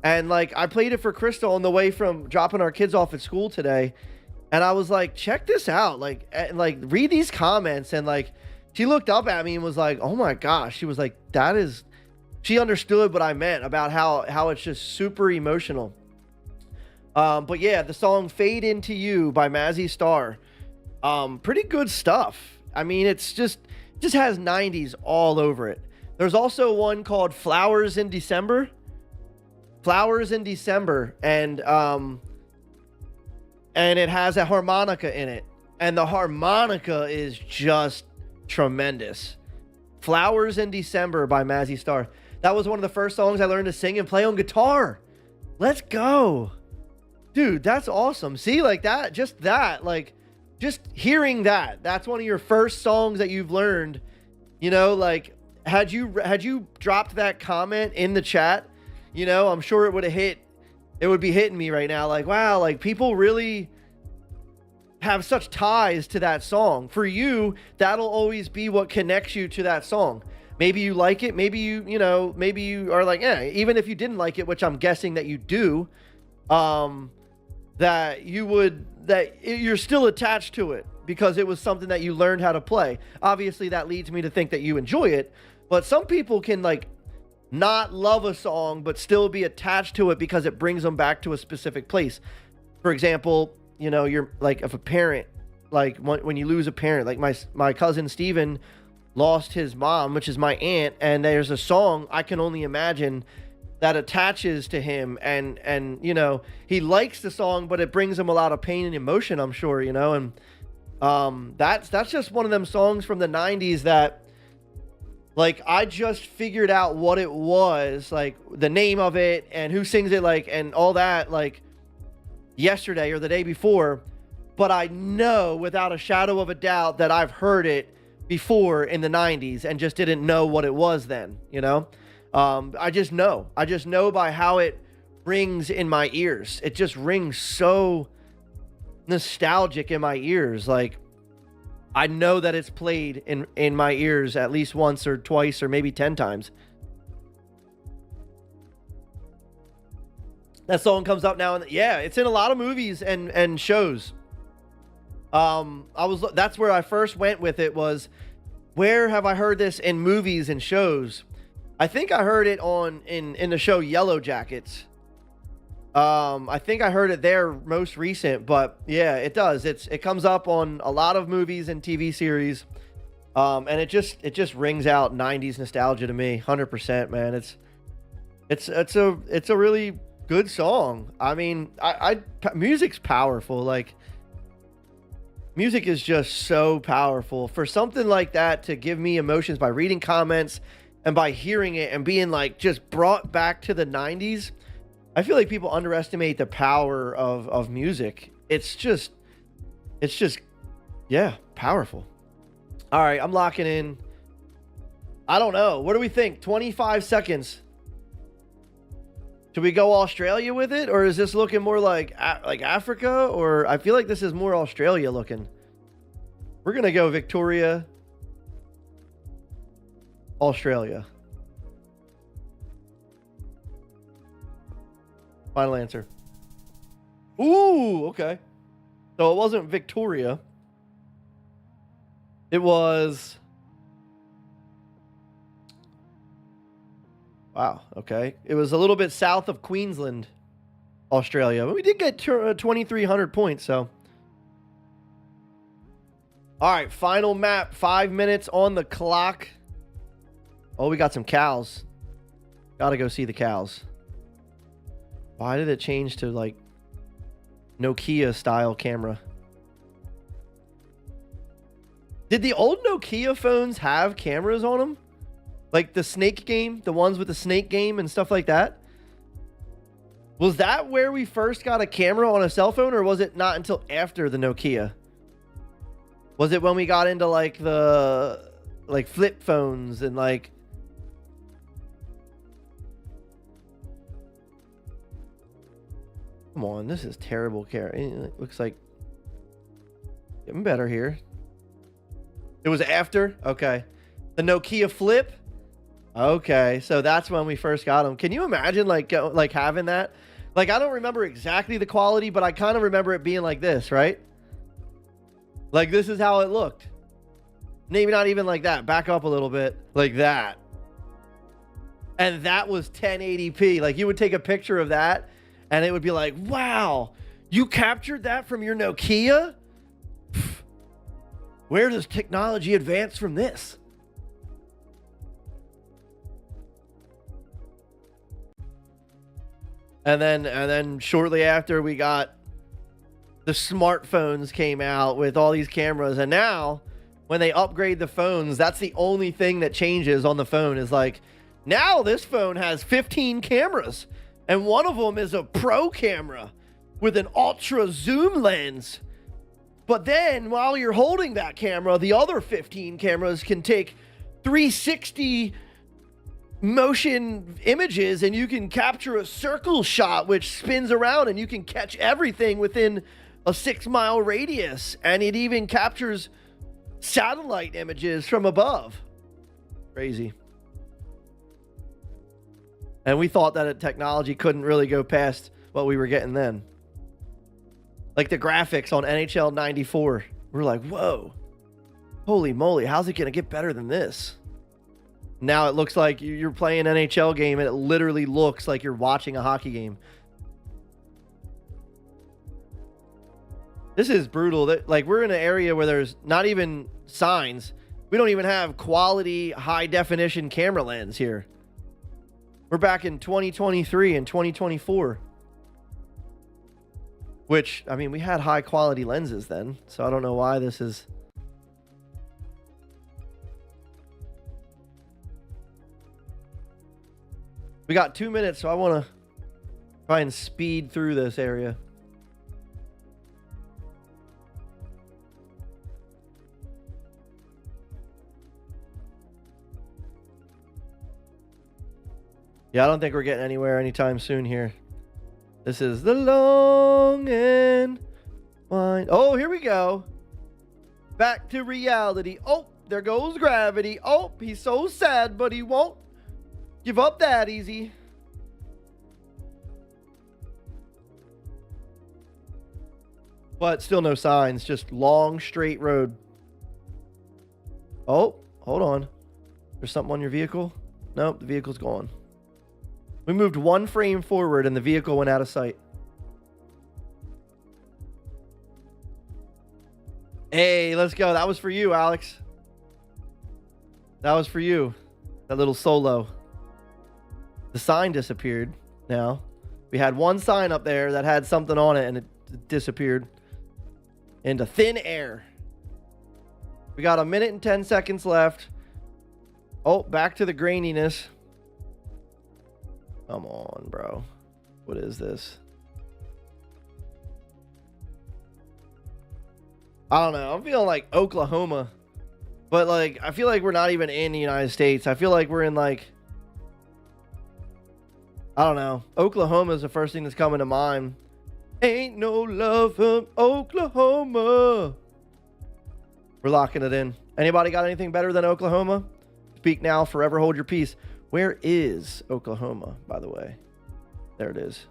And like, I played it for Crystal on the way from dropping our kids off at school today, and I was like, check this out, like read these comments. And like, she looked up at me and was like, oh my gosh. She was like, she understood what I meant about how it's just super emotional. But yeah, the song Fade Into You by Mazzy Star, pretty good stuff. I mean, it just has 90s all over it. There's also one called Flowers in December, and it has a harmonica in it, and the harmonica is just tremendous. Flowers in December by Mazzy Star. That was one of the first songs I learned to sing and play on guitar. Let's go. Dude, that's awesome. See, like that, like just hearing that. That's one of your first songs that you've learned. You know, like had you dropped that comment in the chat, you know, I'm sure it would be hitting me right now. Like, wow, like people really have such ties to that song. For you, that'll always be what connects you to that song. Maybe you like it. Maybe maybe you are like, even if you didn't like it, which I'm guessing that you do, that you're still attached to it because it was something that you learned how to play. Obviously, that leads me to think that you enjoy it, but some people can like not love a song, but still be attached to it because it brings them back to a specific place. For example, you know, you're like, if a parent, like when you lose a parent, like my cousin Steven lost his mom, which is my aunt, and there's a song, I Can Only Imagine, that attaches to him, and you know, he likes the song, but it brings him a lot of pain and emotion, I'm sure, you know. And that's just one of them songs from the 90s that, like, I just figured out what it was, like the name of it and who sings it, like, and all that, like yesterday or the day before. But I know without a shadow of a doubt that I've heard it before in the 90s and just didn't know what it was then, you know. I just know by how it rings in my ears. It just rings so nostalgic in my ears. Like, I know that it's played in my ears at least once or twice or maybe 10 times. That song comes up now, and yeah, it's in a lot of movies and shows. That's where I first went with it, was where have I heard this in movies and shows? I think I heard it in the show Yellow Jackets. I think I heard it there most recent, but yeah, it does. It comes up on a lot of movies and TV series. And it just rings out 90s nostalgia to me. 100%, man. It's a really good song. I mean, music's powerful. Like, music is just so powerful. For something like that to give me emotions by reading comments and by hearing it and being like just brought back to the 90s, I feel like people underestimate the power of music. It's just, yeah, powerful. All right, I'm locking in. I don't know. What do we think? 25 seconds. Should we go Australia with it, or is this looking more like Africa? Or I feel like this is more Australia looking. We're gonna go Victoria, Australia. Final answer. Ooh, okay. So it wasn't Victoria. It was... Wow, okay. It was a little bit south of Queensland, Australia. But we did get 2,300 points, so... All right, final map. 5 minutes on the clock. Oh, we got some cows. Gotta go see the cows. Why did it change to, like, Nokia style camera? Did the old Nokia phones have cameras on them? Like the Snake game, the ones with the Snake game and stuff like that? Was that where we first got a camera on a cell phone, or was it not until after the Nokia? Was it when we got into like the flip phones and like... Come on, this is terrible camera. It looks like getting better here. It was after? Okay. The Nokia Flip? Okay, so that's when we first got them. Can you imagine like having that? Like, I don't remember exactly the quality, but I kind of remember it being like this, right? Like, this is how it looked. Maybe not even like that. Back up a little bit. Like that. And that was 1080p. Like, you would take a picture of that, and it would be like, wow, you captured that from your Nokia? Where does technology advance from this? And then shortly after, we got the smartphones came out with all these cameras. And now when they upgrade the phones, that's the only thing that changes on the phone, is like, now this phone has 15 cameras. And one of them is a pro camera with an ultra zoom lens. But then while you're holding that camera, the other 15 cameras can take 360 motion images, and you can capture a circle shot which spins around, and you can catch everything within a 6-mile radius. And it even captures satellite images from above. Crazy. And we thought that technology couldn't really go past what we were getting then. Like the graphics on NHL 94. We're like, whoa, holy moly, how's it going to get better than this? Now it looks like you're playing an NHL game, and it literally looks like you're watching a hockey game. This is brutal. Like, we're in an area where there's not even signs. We don't even have quality, high-definition camera lens here. We're back in 2023 and 2024. Which, I mean, we had high-quality lenses then, so I don't know why this is... We got 2 minutes, so I want to try and speed through this area. Yeah, I don't think we're getting anywhere anytime soon here. This is the long and wide. Oh, here we go. Back to reality. Oh, there goes gravity. Oh, he's so sad, but he won't give up that easy. But still no signs. Just long, straight road. Oh, hold on. There's something on your vehicle? Nope, the vehicle's gone. We moved one frame forward and the vehicle went out of sight. Hey, let's go. That was for you, Alex. That was for you. That little solo. The sign disappeared now. We had one sign up there that had something on it, and it disappeared into thin air. We got 1 minute and 10 seconds left. Oh, back to the graininess. Come on, bro. What is this? I don't know. I'm feeling like Oklahoma. But, like, I feel like we're not even in the United States. I feel like we're in, like... I don't know. Oklahoma is the first thing that's coming to mind. Ain't no love from Oklahoma. We're locking it in. Anybody got anything better than Oklahoma? Speak now, forever hold your peace. Where is Oklahoma, by the way? There it is.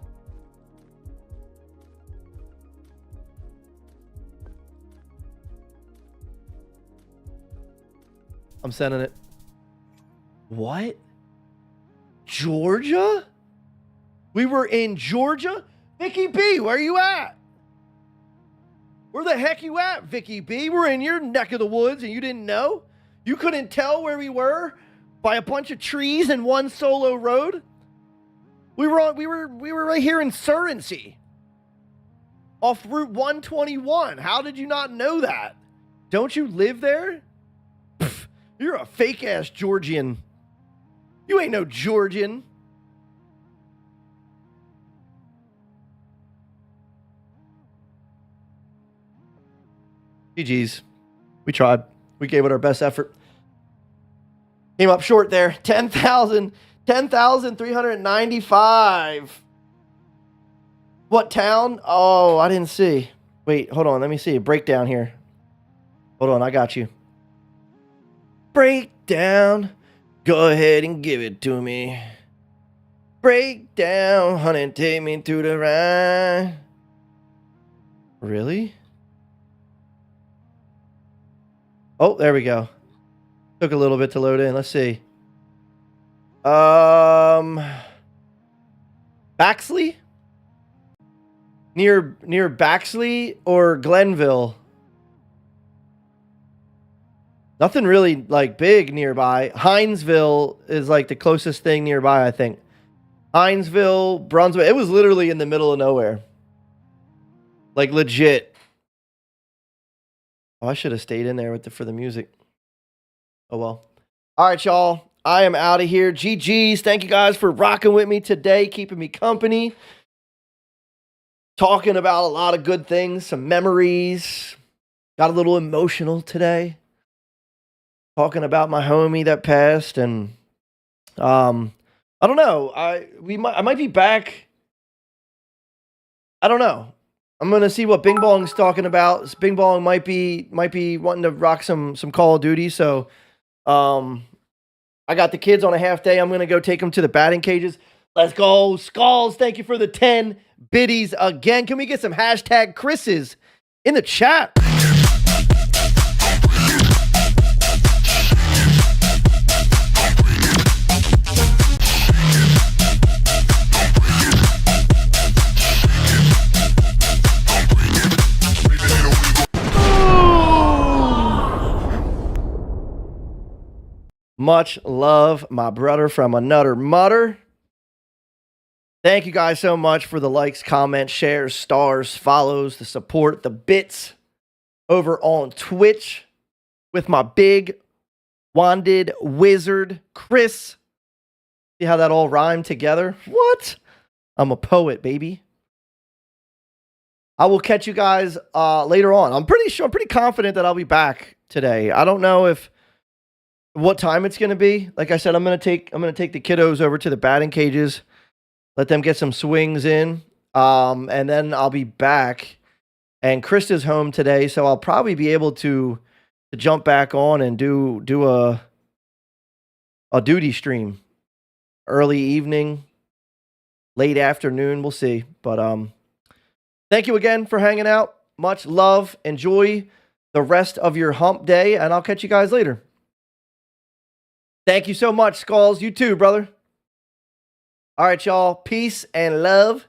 I'm sending it. What? Georgia? We were in Georgia? Vicky B, where you at? Where the heck you at, Vicky B? We're in your neck of the woods and you didn't know? You couldn't tell where we were by a bunch of trees and one solo road? We were right here in Surrency. Off Route 121. How did you not know that? Don't you live there? Pff, you're a fake ass Georgian. You ain't no Georgian. GG's. We tried. We gave it our best effort. Came up short there. 10,395. What town? Oh, I didn't see. Wait, hold on. Let me see. Breakdown here. Hold on. I got you. Breakdown. Go ahead and give it to me. Breakdown. Honey, take me to the ride. Really? Oh, there we go. Took a little bit to load in. Let's see. Baxley? Near Baxley or Glenville? Nothing really like big nearby. Hinesville is like the closest thing nearby, I think. Hinesville, Brunswick. It was literally in the middle of nowhere. Like legit. Oh, I should have stayed in there for the music. Oh well. All right, y'all. I am out of here. GG's. Thank you guys for rocking with me today, keeping me company. Talking about a lot of good things, some memories. Got a little emotional today. Talking about my homie that passed, and I don't know. I might be back. I don't know. I'm gonna see what Bing Bong's talking about. Bing Bong might be wanting to rock some Call of Duty. So, I got the kids on a half day. I'm gonna go take them to the batting cages. Let's go, Skulls! Thank you for the 10 biddies again. Can we get some hashtag Chris's in the chat? Much love, my brother from another mother. Thank you guys so much for the likes, comments, shares, stars, follows, the support, the bits over on Twitch with my big wanded wizard, Chris. See how that all rhymed together? What? I'm a poet, baby. I will catch you guys later on. I'm pretty confident that I'll be back today. I don't know what time it's going to be. Like I said, I'm going to take the kiddos over to the batting cages. Let them get some swings in, and then I'll be back. And Krista's home today, so I'll probably be able to jump back on and do a duty stream, early evening, late afternoon. We'll see. But thank you again for hanging out. Much love. Enjoy the rest of your hump day, and I'll catch you guys later. Thank you so much, Skulls. You too, brother. All right, y'all. Peace and love.